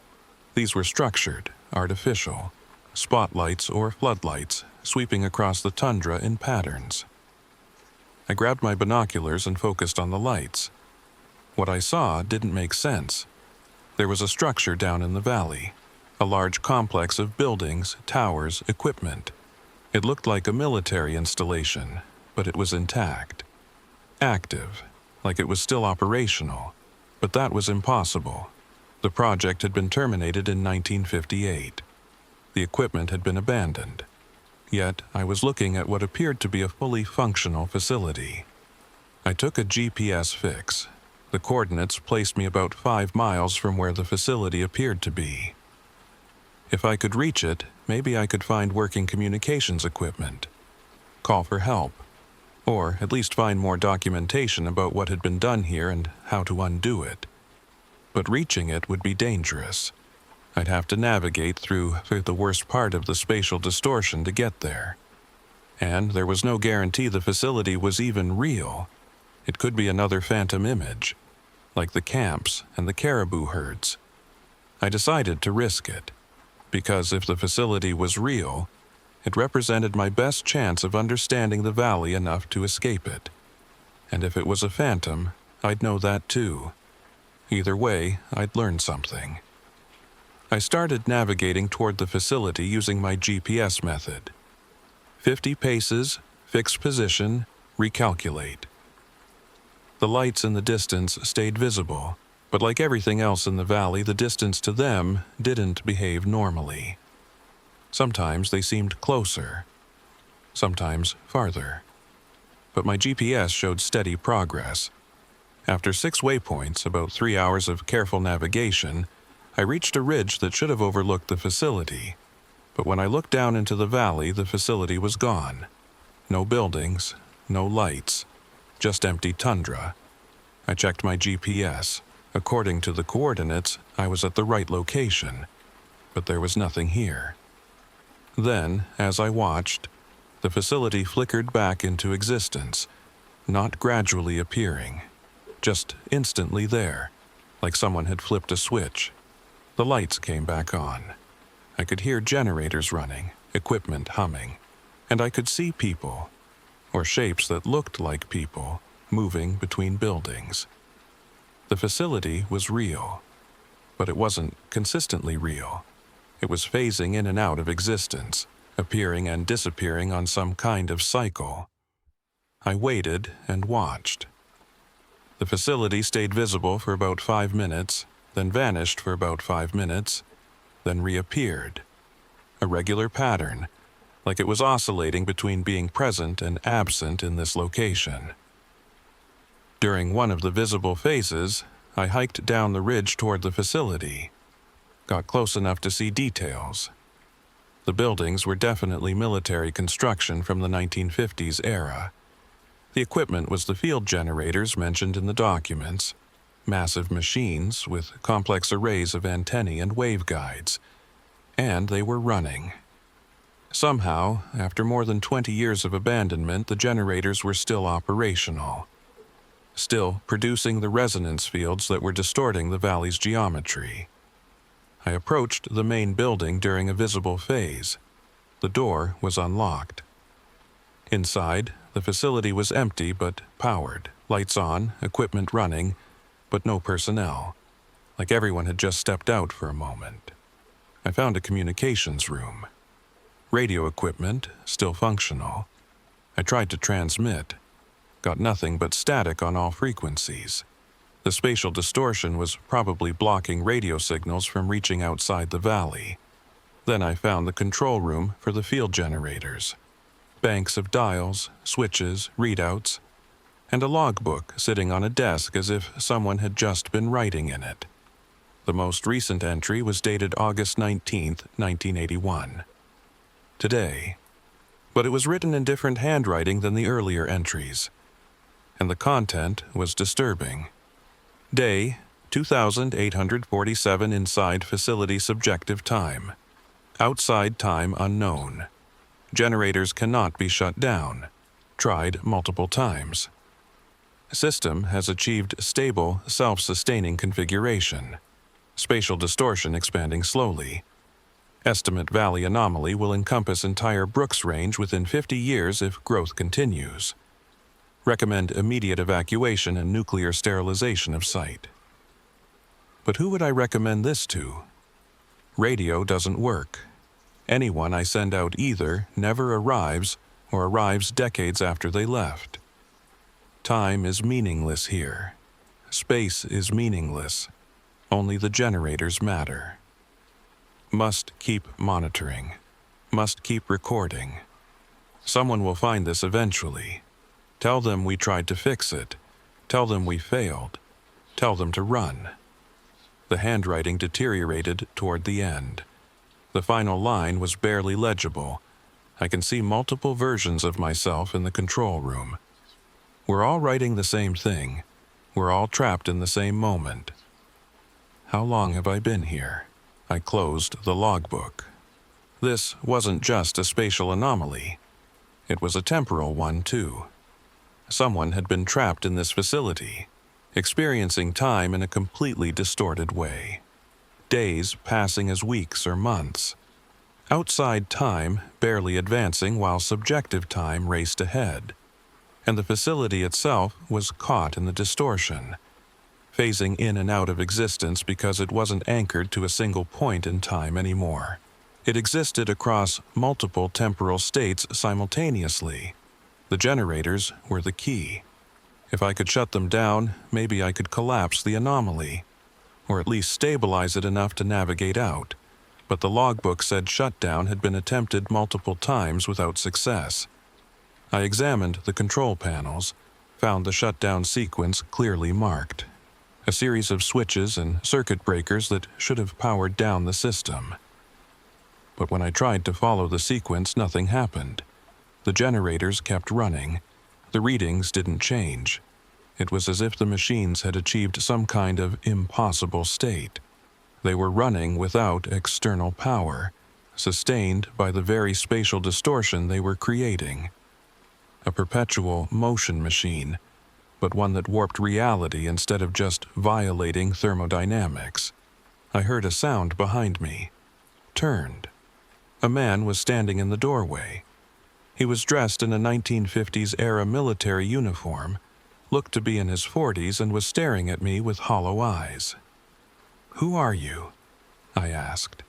These were structured, artificial. Spotlights or floodlights sweeping across the tundra in patterns. I grabbed my binoculars and focused on the lights. What I saw didn't make sense. There was a structure down in the valley, a large complex of buildings, towers, equipment. It looked like a military installation, but it was intact. Active, like it was still operational, but that was impossible. The project had been terminated in 1958. The equipment had been abandoned. Yet I was looking at what appeared to be a fully functional facility. I took a GPS fix. The coordinates placed me about 5 miles from where the facility appeared to be. If I could reach it, maybe I could find working communications equipment, call for help, or at least find more documentation about what had been done here and how to undo it. But reaching it would be dangerous. I'd have to navigate through the worst part of the spatial distortion to get there. And there was no guarantee the facility was even real. It could be another phantom image, like the camps and the caribou herds. I decided to risk it, because if the facility was real, it represented my best chance of understanding the valley enough to escape it. And if it was a phantom, I'd know that too. Either way, I'd learn something. I started navigating toward the facility using my GPS method. 50 paces, fixed position, recalculate. The lights in the distance stayed visible, but like everything else in the valley, the distance to them didn't behave normally. Sometimes they seemed closer, sometimes farther. But my GPS showed steady progress. After 6 waypoints, about 3 hours of careful navigation, I reached a ridge that should have overlooked the facility. But when I looked down into the valley, the facility was gone. No buildings, no lights, just empty tundra. I checked my GPS. According to the coordinates, I was at the right location, but there was nothing here. Then, as I watched, the facility flickered back into existence, not gradually appearing, just instantly there, like someone had flipped a switch. The lights came back on. I could hear generators running, equipment humming, and I could see people, or shapes that looked like people, moving between buildings. The facility was real, but it wasn't consistently real. It was phasing in and out of existence, appearing and disappearing on some kind of cycle. I waited and watched. The facility stayed visible for about 5 minutes, then vanished for about 5 minutes, then reappeared. A regular pattern, like it was oscillating between being present and absent in this location. During one of the visible phases, I hiked down the ridge toward the facility. Got close enough to see details. The buildings were definitely military construction from the 1950s era. The equipment was the field generators mentioned in the documents, massive machines with complex arrays of antennae and waveguides, and they were running. Somehow, after more than 20 years of abandonment, the generators were still operational, still producing the resonance fields that were distorting the valley's geometry. I approached the main building during a visible phase. The door was unlocked. Inside, the facility was empty but powered, lights on, equipment running, but no personnel, like everyone had just stepped out for a moment. I found a communications room. Radio equipment, still functional. I tried to transmit. Got nothing but static on all frequencies. The spatial distortion was probably blocking radio signals from reaching outside the valley. Then I found the control room for the field generators. Banks of dials, switches, readouts, and a logbook sitting on a desk as if someone had just been writing in it. The most recent entry was dated August 19th, 1981. Today. But it was written in different handwriting than the earlier entries, and the content was disturbing. Day, 2,847 inside facility subjective time. Outside time unknown. Generators cannot be shut down. Tried multiple times. System has achieved stable, self-sustaining configuration. Spatial distortion expanding slowly. Estimate valley anomaly will encompass entire Brooks Range within 50 years if growth continues. Recommend immediate evacuation and nuclear sterilization of site. But who would I recommend this to? Radio doesn't work. Anyone I send out either never arrives or arrives decades after they left. Time is meaningless here. Space is meaningless. Only the generators matter. Must keep monitoring. Must keep recording. Someone will find this eventually. Tell them we tried to fix it. Tell them we failed. Tell them to run. The handwriting deteriorated toward the end. The final line was barely legible. I can see multiple versions of myself in the control room. We're all writing the same thing. We're all trapped in the same moment. How long have I been here? I closed the logbook. This wasn't just a spatial anomaly. It was a temporal one, too. Someone had been trapped in this facility, experiencing time in a completely distorted way. Days passing as weeks or months. Outside time barely advancing while subjective time raced ahead. And the facility itself was caught in the distortion, phasing in and out of existence because it wasn't anchored to a single point in time anymore. It existed across multiple temporal states simultaneously. The generators were the key. If I could shut them down, maybe I could collapse the anomaly, or at least stabilize it enough to navigate out. But the logbook said shutdown had been attempted multiple times without success. I examined the control panels, found the shutdown sequence clearly marked. A series of switches and circuit breakers that should have powered down the system. But when I tried to follow the sequence, nothing happened. The generators kept running. The readings didn't change. It was as if the machines had achieved some kind of impossible state. They were running without external power, sustained by the very spatial distortion they were creating. A perpetual motion machine, but one that warped reality instead of just violating thermodynamics. I heard a sound behind me. Turned. A man was standing in the doorway. He was dressed in a 1950s-era military uniform, looked to be in his 40s, and was staring at me with hollow eyes. "Who are you?" I asked.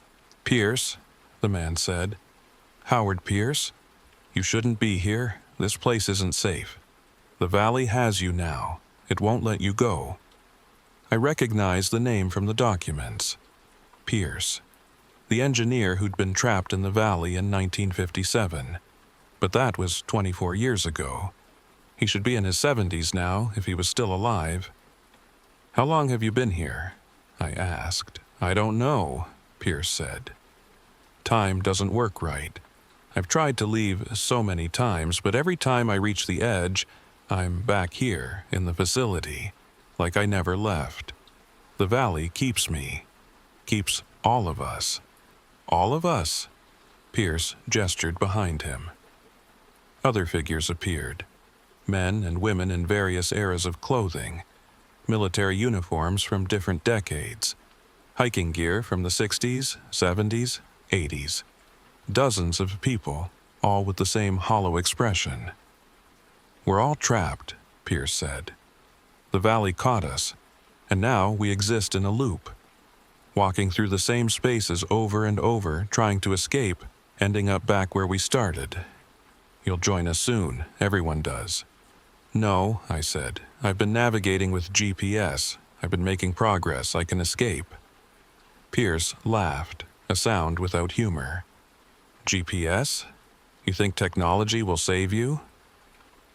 "Pierce," the man said. "Howard Pierce? You shouldn't be here. This place isn't safe. The valley has you now. It won't let you go." I recognized the name from the documents. Pierce. The engineer who'd been trapped in the valley in 1957. But that was 24 years ago. He should be in his 70s now, if he was still alive. "How long have you been here?" I asked. "I don't know," Pierce said. "Time doesn't work right. I've tried to leave so many times, but every time I reach the edge, I'm back here in the facility, like I never left. The valley keeps me. Keeps all of us." "All of us?" Pierce gestured behind him. Other figures appeared. Men and women in various eras of clothing. Military uniforms from different decades. Hiking gear from the 60s, 70s, 80s. Dozens of people, all with the same hollow expression. "We're all trapped," Pierce said. "The valley caught us, and now we exist in a loop. walking through the same spaces over and over, trying to escape, ending up back where we started. You'll join us soon, everyone does. No, I said. I've been navigating with GPS. I've been making progress. I can escape. Pierce laughed, a sound without humor. GPS? You think technology will save you?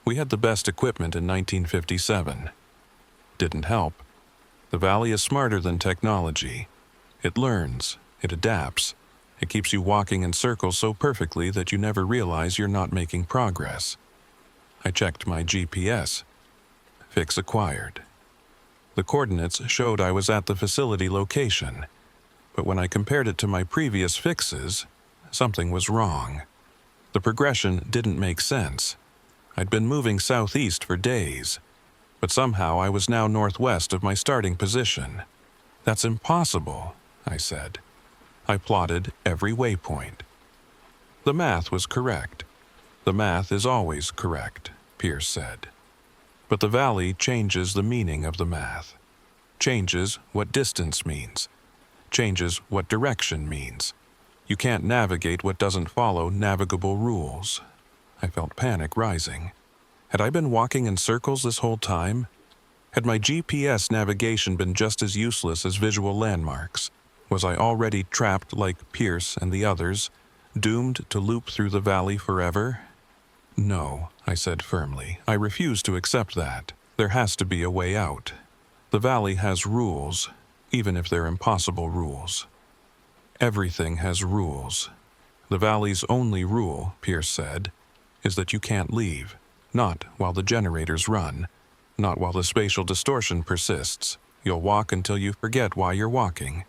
We had the best equipment in 1957. Didn't help. The valley is smarter than technology. It learns. It adapts. It keeps you walking in circles so perfectly that you never realize you're not making progress. I checked my GPS. Fix acquired. The coordinates showed I was at the facility location, but when I compared it to my previous fixes, something was wrong. The progression didn't make sense. I'd been moving southeast for days, but somehow I was now northwest of my starting position. That's impossible, I said. I plotted every waypoint. The math was correct. The math is always correct, Pierce said. But the valley changes the meaning of the math, changes what distance means, changes what direction means. You can't navigate what doesn't follow navigable rules. I felt panic rising. Had I been walking in circles this whole time? Had my GPS navigation been just as useless as visual landmarks? Was I already trapped like Pierce and the others, doomed to loop through the valley forever? No, I said firmly. I refuse to accept that. There has to be a way out. The valley has rules, even if they're impossible rules. Everything has rules. The valley's only rule, Pierce said, is that you can't leave. Not while the generators run. Not while the spatial distortion persists. You'll walk until you forget why you're walking.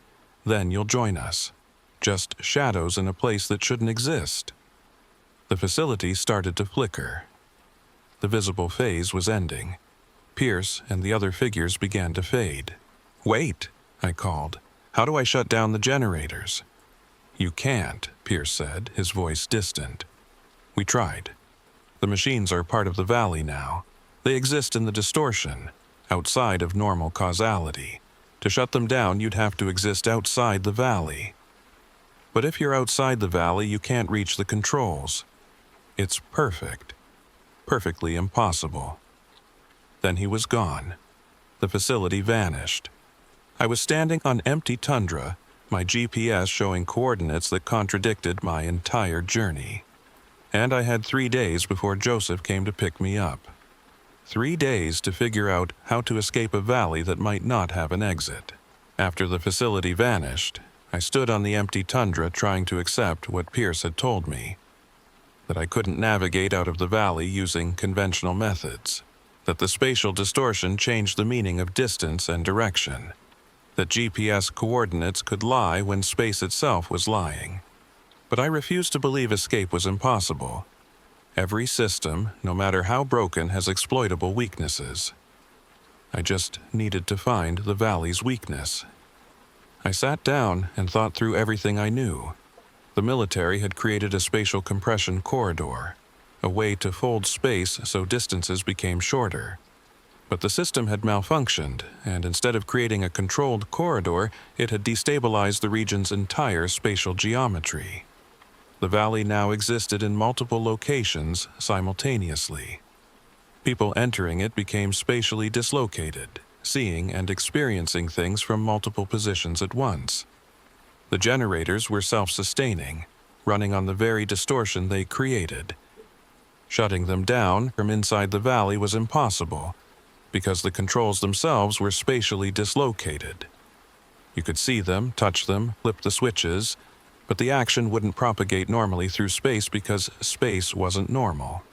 Then you'll join us. Just shadows in a place that shouldn't exist. The facility started to flicker. The visible phase was ending. Pierce and the other figures began to fade. Wait, I called. How do I shut down the generators? You can't, Pierce said, his voice distant. We tried. The machines are part of the valley now. They exist in the distortion, outside of normal causality. To shut them down, you'd have to exist outside the valley. But if you're outside the valley, you can't reach the controls. It's perfect. Perfectly impossible. Then he was gone. The facility vanished. I was standing on empty tundra, my GPS showing coordinates that contradicted my entire journey. And I had 3 days before Joseph came to pick me up. 3 days to figure out how to escape a valley that might not have an exit. After the facility vanished, I stood on the empty tundra trying to accept what Pierce had told me. That I couldn't navigate out of the valley using conventional methods. That the spatial distortion changed the meaning of distance and direction. That GPS coordinates could lie when space itself was lying. But I refused to believe escape was impossible. Every system, no matter how broken, has exploitable weaknesses. I just needed to find the valley's weakness. I sat down and thought through everything I knew. The military had created a spatial compression corridor, a way to fold space so distances became shorter. But the system had malfunctioned, and instead of creating a controlled corridor, it had destabilized the region's entire spatial geometry. The valley now existed in multiple locations simultaneously. People entering it became spatially dislocated, seeing and experiencing things from multiple positions at once. The generators were self-sustaining, running on the very distortion they created. Shutting them down from inside the valley was impossible, because the controls themselves were spatially dislocated. You could see them, touch them, flip the switches, but the action wouldn't propagate normally through space because space wasn't normal.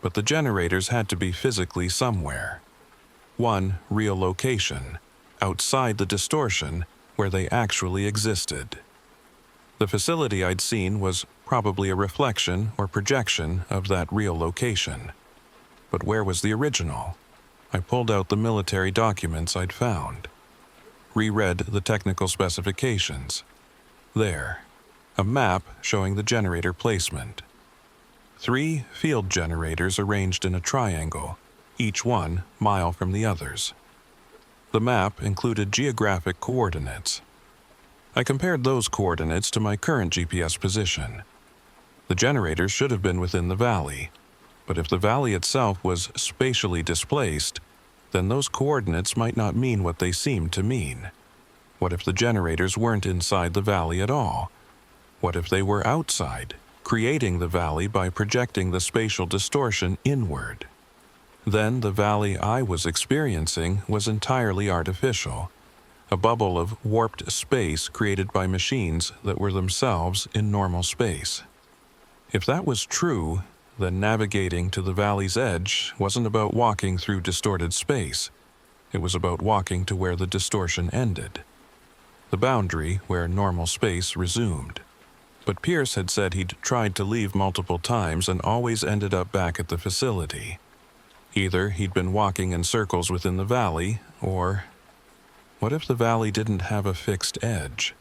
But the generators had to be physically somewhere. One real location, outside the distortion, where they actually existed. The facility I'd seen was probably a reflection or projection of that real location. But where was the original? I pulled out the military documents I'd found. Reread the technical specifications. There, a map showing the generator placement. 3 field generators arranged in a triangle, each one mile from the others. The map included geographic coordinates. I compared those coordinates to my current GPS position. The generators should have been within the valley, but if the valley itself was spatially displaced, then those coordinates might not mean what they seemed to mean. What if the generators weren't inside the valley at all? What if they were outside, creating the valley by projecting the spatial distortion inward? Then the valley I was experiencing was entirely artificial, a bubble of warped space created by machines that were themselves in normal space. If that was true, then navigating to the valley's edge wasn't about walking through distorted space. It was about walking to where the distortion ended, the boundary where normal space resumed. But Pierce had said he'd tried to leave multiple times and always ended up back at the facility. Either he'd been walking in circles within the valley, or what if the valley didn't have a fixed edge?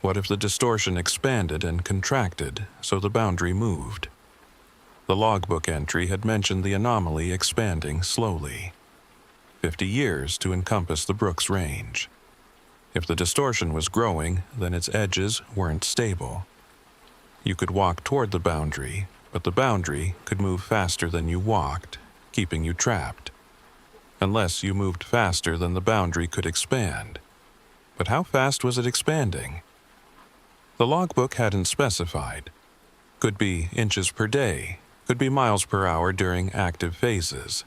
What if the distortion expanded and contracted so the boundary moved? The logbook entry had mentioned the anomaly expanding slowly. 50 years to encompass the Brooks Range. If the distortion was growing, then its edges weren't stable. You could walk toward the boundary, but the boundary could move faster than you walked, keeping you trapped. Unless you moved faster than the boundary could expand. But how fast was it expanding? The logbook hadn't specified. Could be inches per day, could be miles per hour during active phases.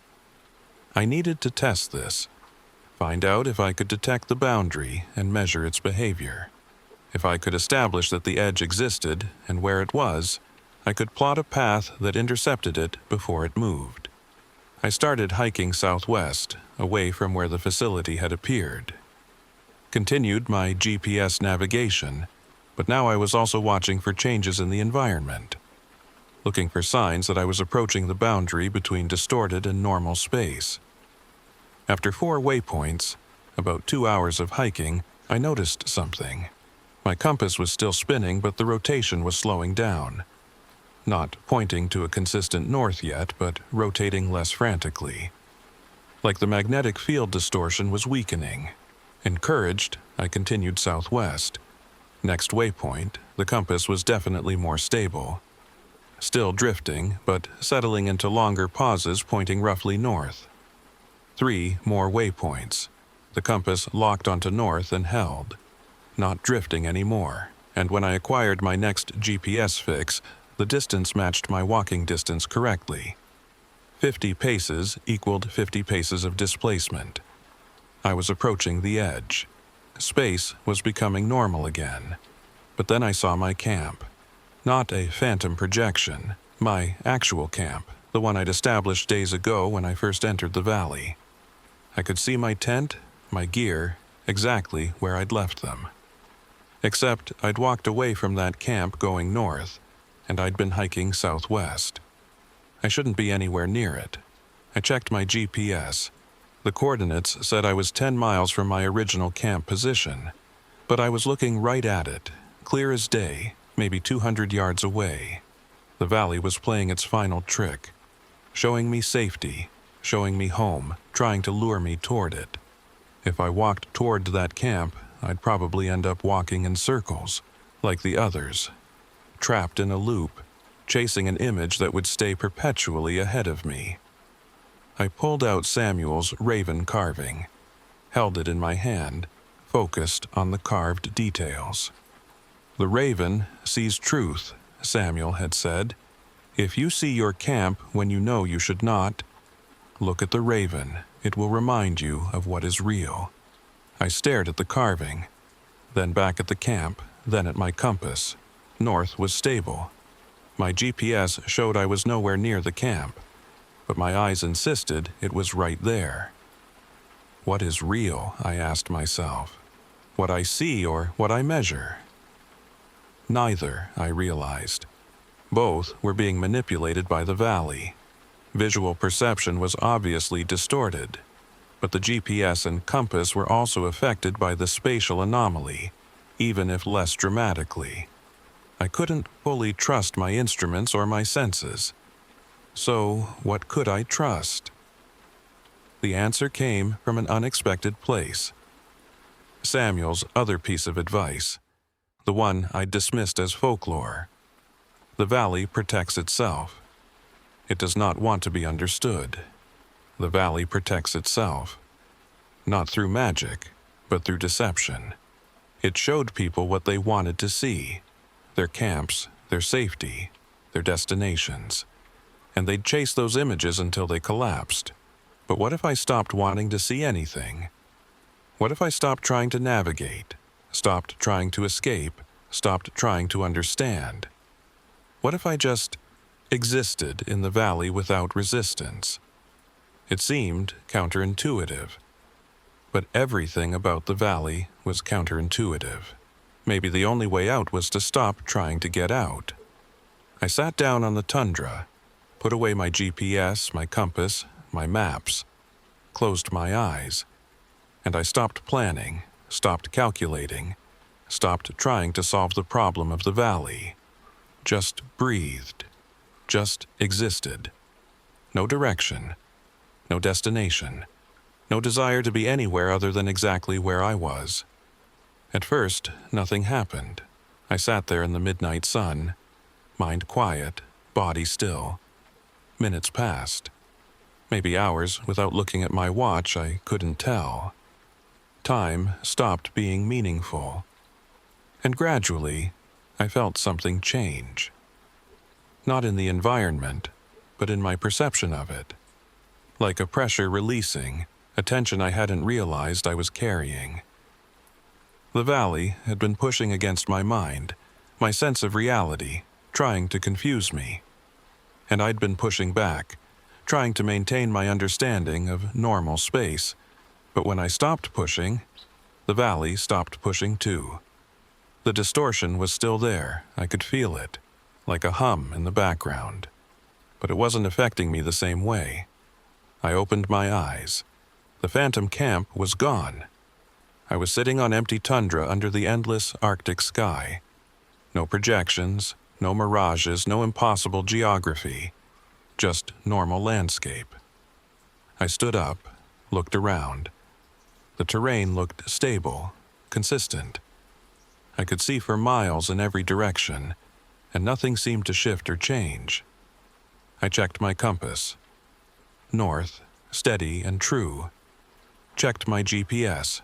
I needed to test this, find out if I could detect the boundary and measure its behavior. If I could establish that the edge existed and where it was, I could plot a path that intercepted it before it moved. I started hiking southwest, away from where the facility had appeared. Continued my GPS navigation, but now I was also watching for changes in the environment, looking for signs that I was approaching the boundary between distorted and normal space. After 4 waypoints, about 2 hours of hiking, I noticed something. My compass was still spinning, but the rotation was slowing down. Not pointing to a consistent north yet, but rotating less frantically. Like the magnetic field distortion was weakening. Encouraged, I continued southwest. Next waypoint, the compass was definitely more stable. Still drifting, but settling into longer pauses pointing roughly north. 3 more waypoints. The compass locked onto north and held. Not drifting anymore, and when I acquired my next GPS fix, the distance matched my walking distance correctly. 50 paces equaled 50 paces of displacement. I was approaching the edge. Space was becoming normal again. But then I saw my camp. Not a phantom projection, my actual camp, the one I'd established days ago when I first entered the valley. I could see my tent, my gear, exactly where I'd left them. Except I'd walked away from that camp going north, and I'd been hiking southwest. I shouldn't be anywhere near it. I checked my GPS. The coordinates said I was 10 miles from my original camp position, but I was looking right at it, clear as day, maybe 200 yards away. The valley was playing its final trick, showing me safety, showing me home, trying to lure me toward it. If I walked toward that camp, I'd probably end up walking in circles, like the others, trapped in a loop, chasing an image that would stay perpetually ahead of me. I pulled out Samuel's raven carving, held it in my hand, focused on the carved details. The raven sees truth, Samuel had said. If you see your camp when you know you should not, look at the raven. It will remind you of what is real. I stared at the carving, then back at the camp, then at my compass. North was stable. My GPS showed I was nowhere near the camp, but my eyes insisted it was right there. What is real, I asked myself. What I see or what I measure? Neither, I realized. Both were being manipulated by the valley. Visual perception was obviously distorted, but the GPS and compass were also affected by the spatial anomaly, even if less dramatically. I couldn't fully trust my instruments or my senses. So, what could I trust? The answer came from an unexpected place. Samuel's other piece of advice, the one I dismissed as folklore. The valley protects itself. It does not want to be understood. The valley protects itself, not through magic, but through deception. It showed people what they wanted to see, their camps, their safety, their destinations, and they'd chase those images until they collapsed. But what if I stopped wanting to see anything? What if I stopped trying to navigate, stopped trying to escape, stopped trying to understand? What if I just existed in the valley without resistance? It seemed counterintuitive. But everything about the valley was counterintuitive. Maybe the only way out was to stop trying to get out. I sat down on the tundra, put away my GPS, my compass, my maps, closed my eyes, and I stopped planning, stopped calculating, stopped trying to solve the problem of the valley. Just breathed, just existed. No direction, no destination, no desire to be anywhere other than exactly where I was. At first, nothing happened. I sat there in the midnight sun, mind quiet, body still. Minutes passed. Maybe hours without looking at my watch, I couldn't tell. Time stopped being meaningful. And gradually, I felt something change. Not in the environment, but in my perception of it. Like a pressure releasing, a tension I hadn't realized I was carrying. The valley had been pushing against my mind, my sense of reality, trying to confuse me. And I'd been pushing back, trying to maintain my understanding of normal space. But when I stopped pushing, the valley stopped pushing too. The distortion was still there. I could feel it, like a hum in the background. But it wasn't affecting me the same way. I opened my eyes. The phantom camp was gone. I was sitting on empty tundra under the endless Arctic sky. No projections, no mirages, no impossible geography. Just normal landscape. I stood up, looked around. The terrain looked stable, consistent. I could see for miles in every direction, and nothing seemed to shift or change. I checked my compass. North, steady and true. Checked my GPS.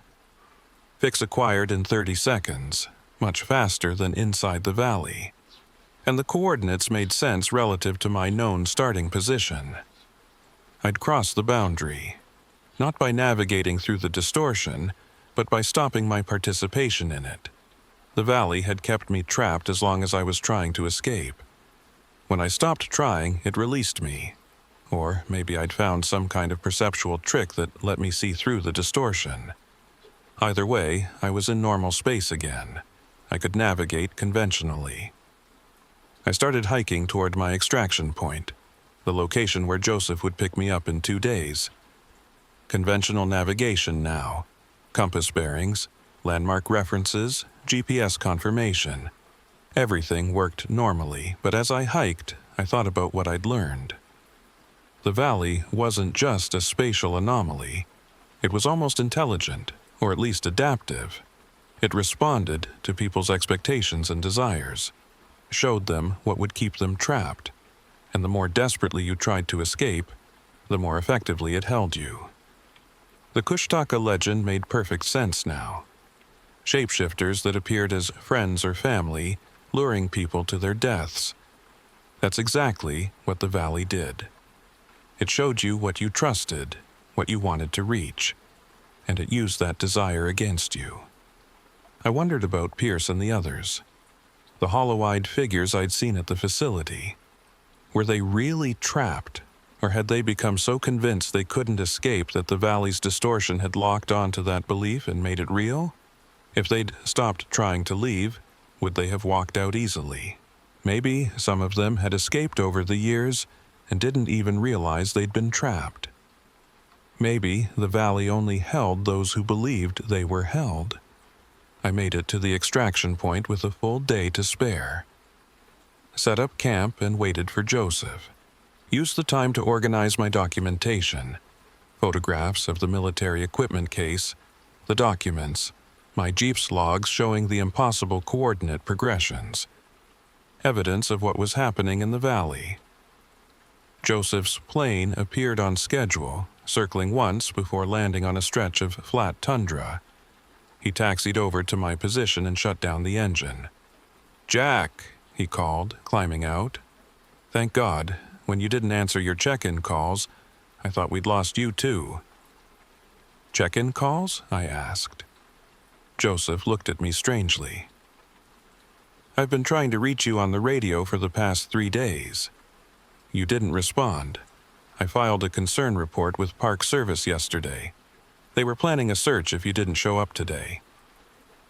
Fix acquired in 30 seconds, much faster than inside the valley. And the coordinates made sense relative to my known starting position. I'd crossed the boundary, not by navigating through the distortion, but by stopping my participation in it. The valley had kept me trapped as long as I was trying to escape. When I stopped trying, it released me. Or maybe I'd found some kind of perceptual trick that let me see through the distortion. Either way, I was in normal space again. I could navigate conventionally. I started hiking toward my extraction point, the location where Joseph would pick me up in 2 days. Conventional navigation now. Compass bearings, landmark references, GPS confirmation. Everything worked normally, but as I hiked, I thought about what I'd learned. The valley wasn't just a spatial anomaly. It was almost intelligent, or at least adaptive. It responded to people's expectations and desires, showed them what would keep them trapped, and the more desperately you tried to escape, the more effectively it held you. The Kushtaka legend made perfect sense now. Shapeshifters that appeared as friends or family, luring people to their deaths. That's exactly what the valley did. It showed you what you trusted, what you wanted to reach, and it used that desire against you. I wondered about Pierce and the others. The hollow-eyed figures I'd seen at the facility. Were they really trapped, or had they become so convinced they couldn't escape that the valley's distortion had locked onto that belief and made it real? If they'd stopped trying to leave, would they have walked out easily? Maybe some of them had escaped over the years and didn't even realize they'd been trapped. Maybe the valley only held those who believed they were held. I made it to the extraction point with a full day to spare. Set up camp and waited for Joseph. Used the time to organize my documentation, photographs of the military equipment case, the documents, my Jeep's logs showing the impossible coordinate progressions, evidence of what was happening in the valley. Joseph's plane appeared on schedule, circling once before landing on a stretch of flat tundra. He taxied over to my position and shut down the engine. "Jack," he called, climbing out. "Thank God, when you didn't answer your check-in calls, I thought we'd lost you too." "Check-in calls?" I asked. Joseph looked at me strangely. "I've been trying to reach you on the radio for the past 3 days. You didn't respond. I filed a concern report with Park Service yesterday. They were planning a search if you didn't show up today."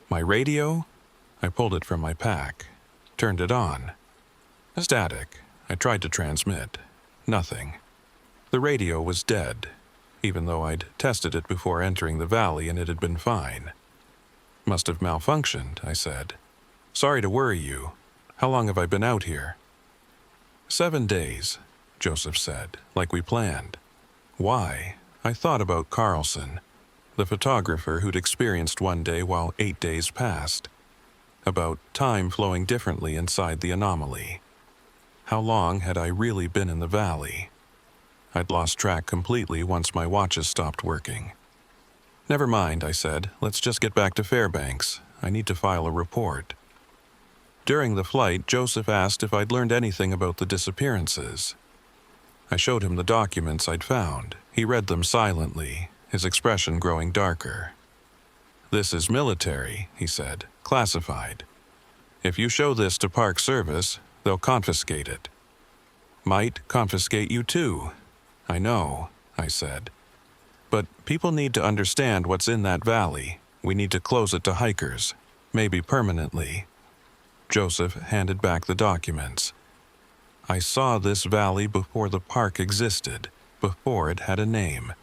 "My radio?" I pulled it from my pack, turned it on. Static. I tried to transmit. Nothing. The radio was dead, even though I'd tested it before entering the valley and it had been fine. "Must have malfunctioned," I said. "Sorry to worry you. How long have I been out here?" 7 days, Joseph said, like we planned. Why? I thought about Carlson, the photographer who'd experienced 1 day while 8 days passed. About time flowing differently inside the anomaly. How long had I really been in the valley? I'd lost track completely once my watches stopped working. "Never mind," I said. "Let's just get back to Fairbanks. I need to file a report." During the flight, Joseph asked if I'd learned anything about the disappearances. I showed him the documents I'd found. He read them silently, his expression growing darker. "This is military," he said, "classified. If you show this to Park Service, they'll confiscate it." "Might confiscate you too." "I know," I said. "But people need to understand what's in that valley. We need to close it to hikers, maybe permanently." Joseph handed back the documents. "I saw this valley before the park existed, before it had a name.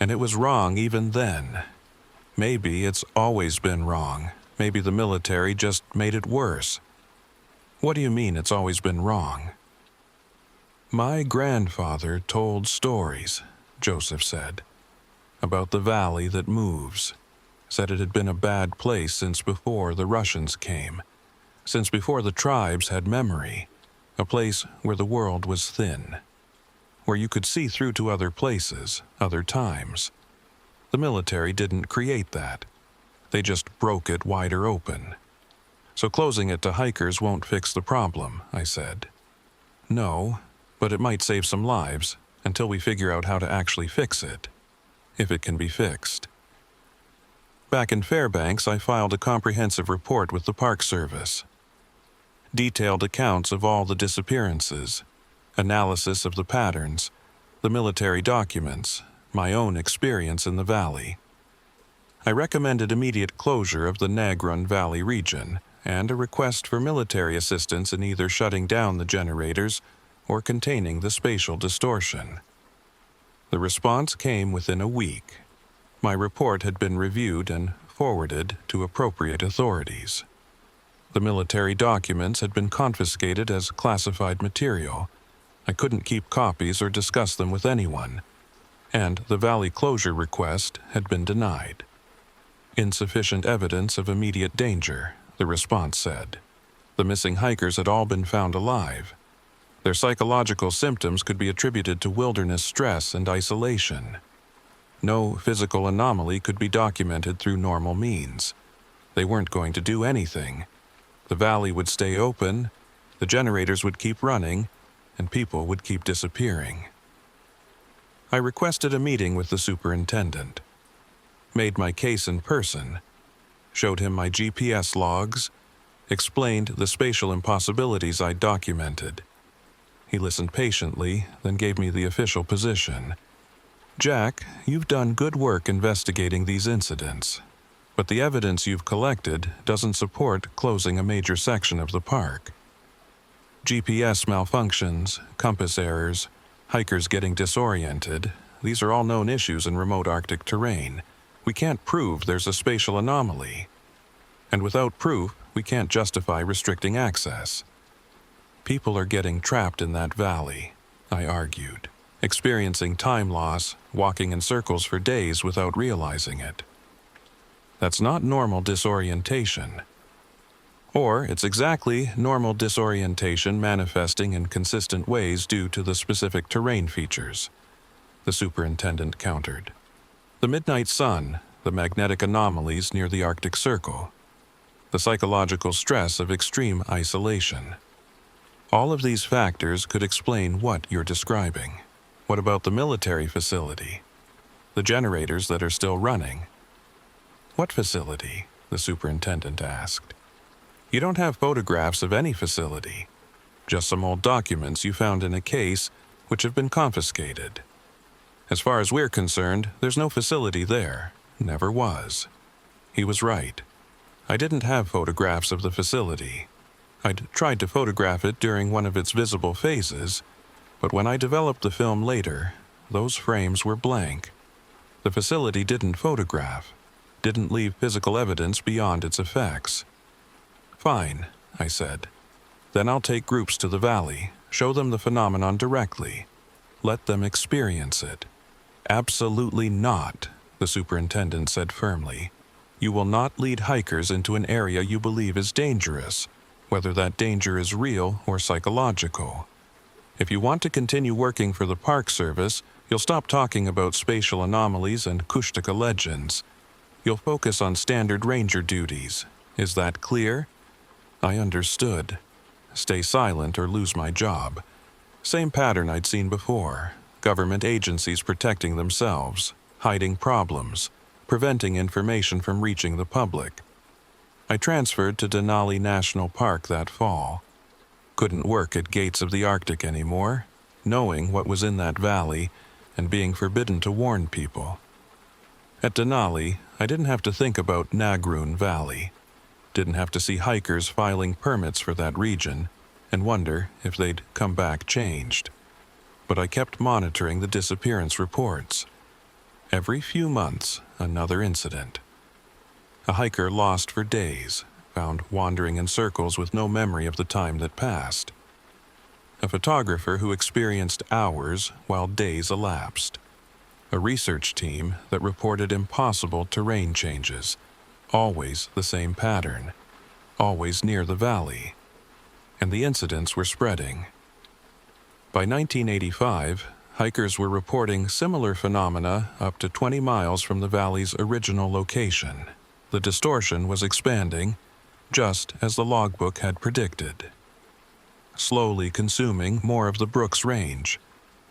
And it was wrong even then. Maybe it's always been wrong. Maybe the military just made it worse." "What do you mean it's always been wrong?" "My grandfather told stories," Joseph said, "about the valley that moves. Said it had been a bad place since before the Russians came, since before the tribes had memory, a place where the world was thin, where you could see through to other places, other times. The military didn't create that. They just broke it wider open. So closing it to hikers won't fix the problem," I said. "No, but it might save some lives until we figure out how to actually fix it, if it can be fixed." Back in Fairbanks, I filed a comprehensive report with the Park Service. Detailed accounts of all the disappearances, analysis of the patterns, the military documents, my own experience in the valley. I recommended immediate closure of the Naġrun Valley region and a request for military assistance in either shutting down the generators or containing the spatial distortion. The response came within a week. My report had been reviewed and forwarded to appropriate authorities. The military documents had been confiscated as classified material. I couldn't keep copies or discuss them with anyone, and the valley closure request had been denied. "Insufficient evidence of immediate danger," the response said. The missing hikers had all been found alive. Their psychological symptoms could be attributed to wilderness stress and isolation. No physical anomaly could be documented through normal means. They weren't going to do anything. The valley would stay open, the generators would keep running, and people would keep disappearing. I requested a meeting with the superintendent. Made my case in person, showed him my GPS logs, explained the spatial impossibilities I documented. He listened patiently, then gave me the official position. "Jack, you've done good work investigating these incidents, but the evidence you've collected doesn't support closing a major section of the park. GPS malfunctions, compass errors, hikers getting disoriented, these are all known issues in remote Arctic terrain. We can't prove there's a spatial anomaly. And without proof, we can't justify restricting access. People are getting trapped in that valley," I argued, experiencing time loss, walking in circles for days without realizing it. That's not normal disorientation. Or it's exactly normal disorientation manifesting in consistent ways due to the specific terrain features, the superintendent countered. The midnight sun, the magnetic anomalies near the Arctic Circle, the psychological stress of extreme isolation. All of these factors could explain what you're describing. What about the military facility? The generators that are still running? What facility? The superintendent asked. You don't have photographs of any facility, just some old documents you found in a case which have been confiscated. As far as we're concerned, there's no facility there. Never was. He was right. I didn't have photographs of the facility. I'd tried to photograph it during one of its visible phases, but when I developed the film later, those frames were blank. The facility didn't photograph, didn't leave physical evidence beyond its effects. Fine, I said. Then I'll take groups to the valley, show them the phenomenon directly. Let them experience it. Absolutely not, the superintendent said firmly. You will not lead hikers into an area you believe is dangerous, whether that danger is real or psychological. If you want to continue working for the Park Service, you'll stop talking about spatial anomalies and Kushtaka legends. You'll focus on standard ranger duties. Is that clear? I understood. Stay silent or lose my job. Same pattern I'd seen before. Government agencies protecting themselves, hiding problems, preventing information from reaching the public. I transferred to Denali National Park that fall. Couldn't work at Gates of the Arctic anymore, knowing what was in that valley and being forbidden to warn people. At Denali, I didn't have to think about Naġrun Valley. Didn't have to see hikers filing permits for that region and wonder if they'd come back changed. But I kept monitoring the disappearance reports. Every few months, another incident. A hiker lost for days, found wandering in circles with no memory of the time that passed. A photographer who experienced hours while days elapsed. A research team that reported impossible terrain changes, always the same pattern, always near the valley. And the incidents were spreading. By 1985, hikers were reporting similar phenomena up to 20 miles from the valley's original location. The distortion was expanding, just as the logbook had predicted. Slowly consuming more of the Brooks Range,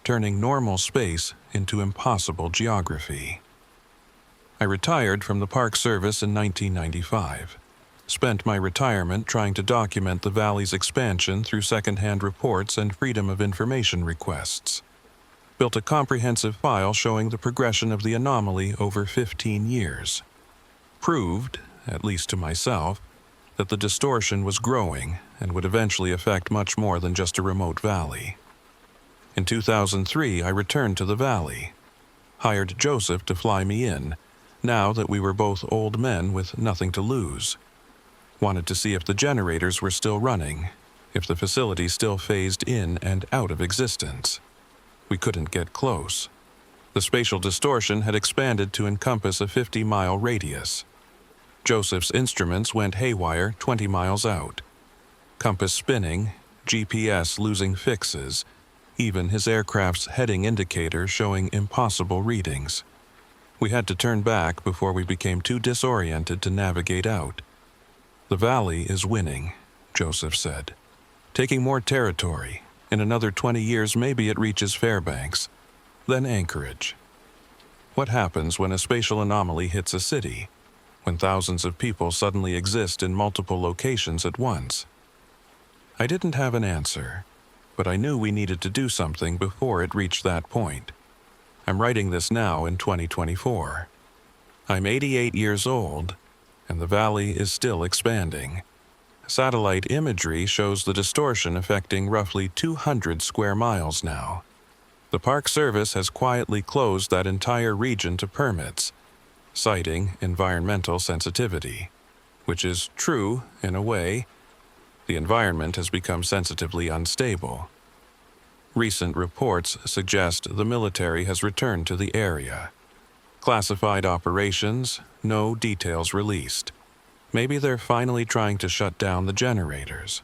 turning normal space into impossible geography. I retired from the Park Service in 1995. Spent my retirement trying to document the valley's expansion through second-hand reports and Freedom of Information requests. Built a comprehensive file showing the progression of the anomaly over 15 years. Proved, at least to myself, that the distortion was growing and would eventually affect much more than just a remote valley. In 2003, I returned to the valley. Hired Joseph to fly me in, now that we were both old men with nothing to lose. Wanted to see if the generators were still running, if the facility still phased in and out of existence. We couldn't get close. The spatial distortion had expanded to encompass a 50-mile radius. Joseph's instruments went haywire 20 miles out. Compass spinning, GPS losing fixes, even his aircraft's heading indicator showing impossible readings. We had to turn back before we became too disoriented to navigate out. The valley is winning, Joseph said. Taking more territory. In another 20 years, maybe it reaches Fairbanks, then Anchorage. What happens when a spatial anomaly hits a city? When thousands of people suddenly exist in multiple locations at once? I didn't have an answer, but I knew we needed to do something before it reached that point. I'm writing this now in 2024. I'm 88 years old, and the valley is still expanding. Satellite imagery shows the distortion affecting roughly 200 square miles now. The Park Service has quietly closed that entire region to permits, citing environmental sensitivity, which is true in a way. The environment has become sensitively unstable. Recent reports suggest the military has returned to the area. Classified operations, no details released. Maybe they're finally trying to shut down the generators.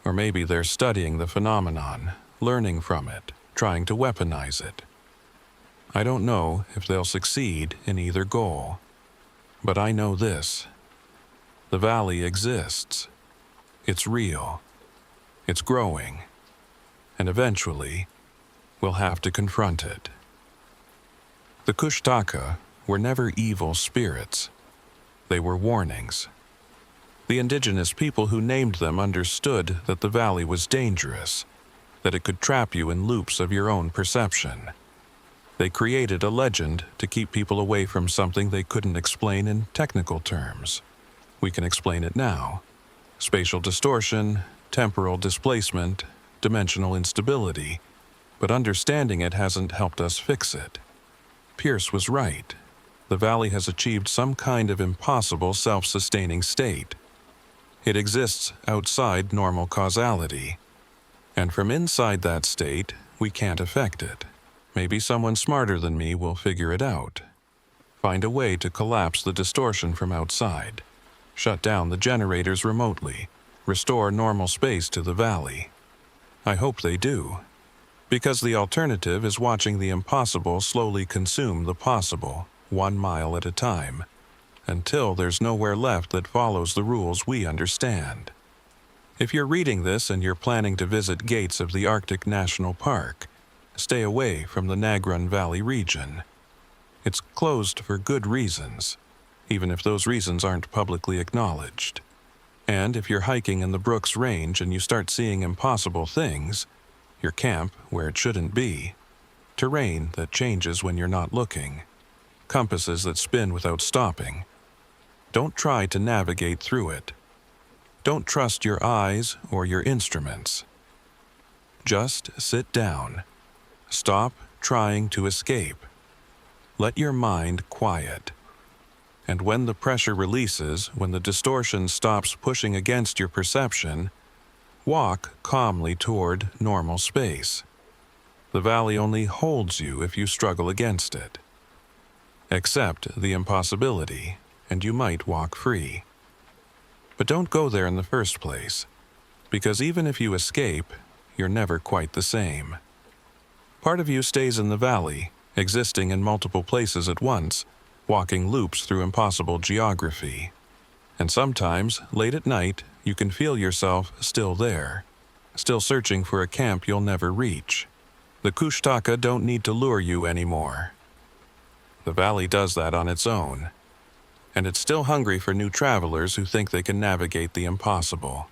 Or maybe they're studying the phenomenon, learning from it, trying to weaponize it. I don't know if they'll succeed in either goal. But I know this. The valley exists. It's real. It's growing. And eventually, we'll have to confront it. The Kushtaka were never evil spirits. They were warnings. The indigenous people who named them understood that the valley was dangerous, that it could trap you in loops of your own perception. They created a legend to keep people away from something they couldn't explain in technical terms. We can explain it now. Spatial distortion, temporal displacement, dimensional instability, but understanding it hasn't helped us fix it. Pierce was right. The valley has achieved some kind of impossible self-sustaining state. It exists outside normal causality. And from inside that state, we can't affect it. Maybe someone smarter than me will figure it out. Find a way to collapse the distortion from outside. Shut down the generators remotely. Restore normal space to the valley. I hope they do. Because the alternative is watching the impossible slowly consume the possible, 1 mile at a time, until there's nowhere left that follows the rules we understand. If you're reading this and you're planning to visit gates of the Arctic National Park, stay away from the Naġrun Valley region. It's closed for good reasons, even if those reasons aren't publicly acknowledged. And if you're hiking in the Brooks Range and you start seeing impossible things, your camp where it shouldn't be, terrain that changes when you're not looking, compasses that spin without stopping, don't try to navigate through it. Don't trust your eyes or your instruments. Just sit down. Stop trying to escape. Let your mind quiet. And when the pressure releases, when the distortion stops pushing against your perception, walk calmly toward normal space. The valley only holds you if you struggle against it. Accept the impossibility, and you might walk free. But don't go there in the first place, because even if you escape, you're never quite the same. Part of you stays in the valley, existing in multiple places at once, walking loops through impossible geography. And sometimes, late at night, you can feel yourself still there, still searching for a camp you'll never reach. The Kushtaka don't need to lure you anymore. The valley does that on its own. And it's still hungry for new travelers who think they can navigate the impossible.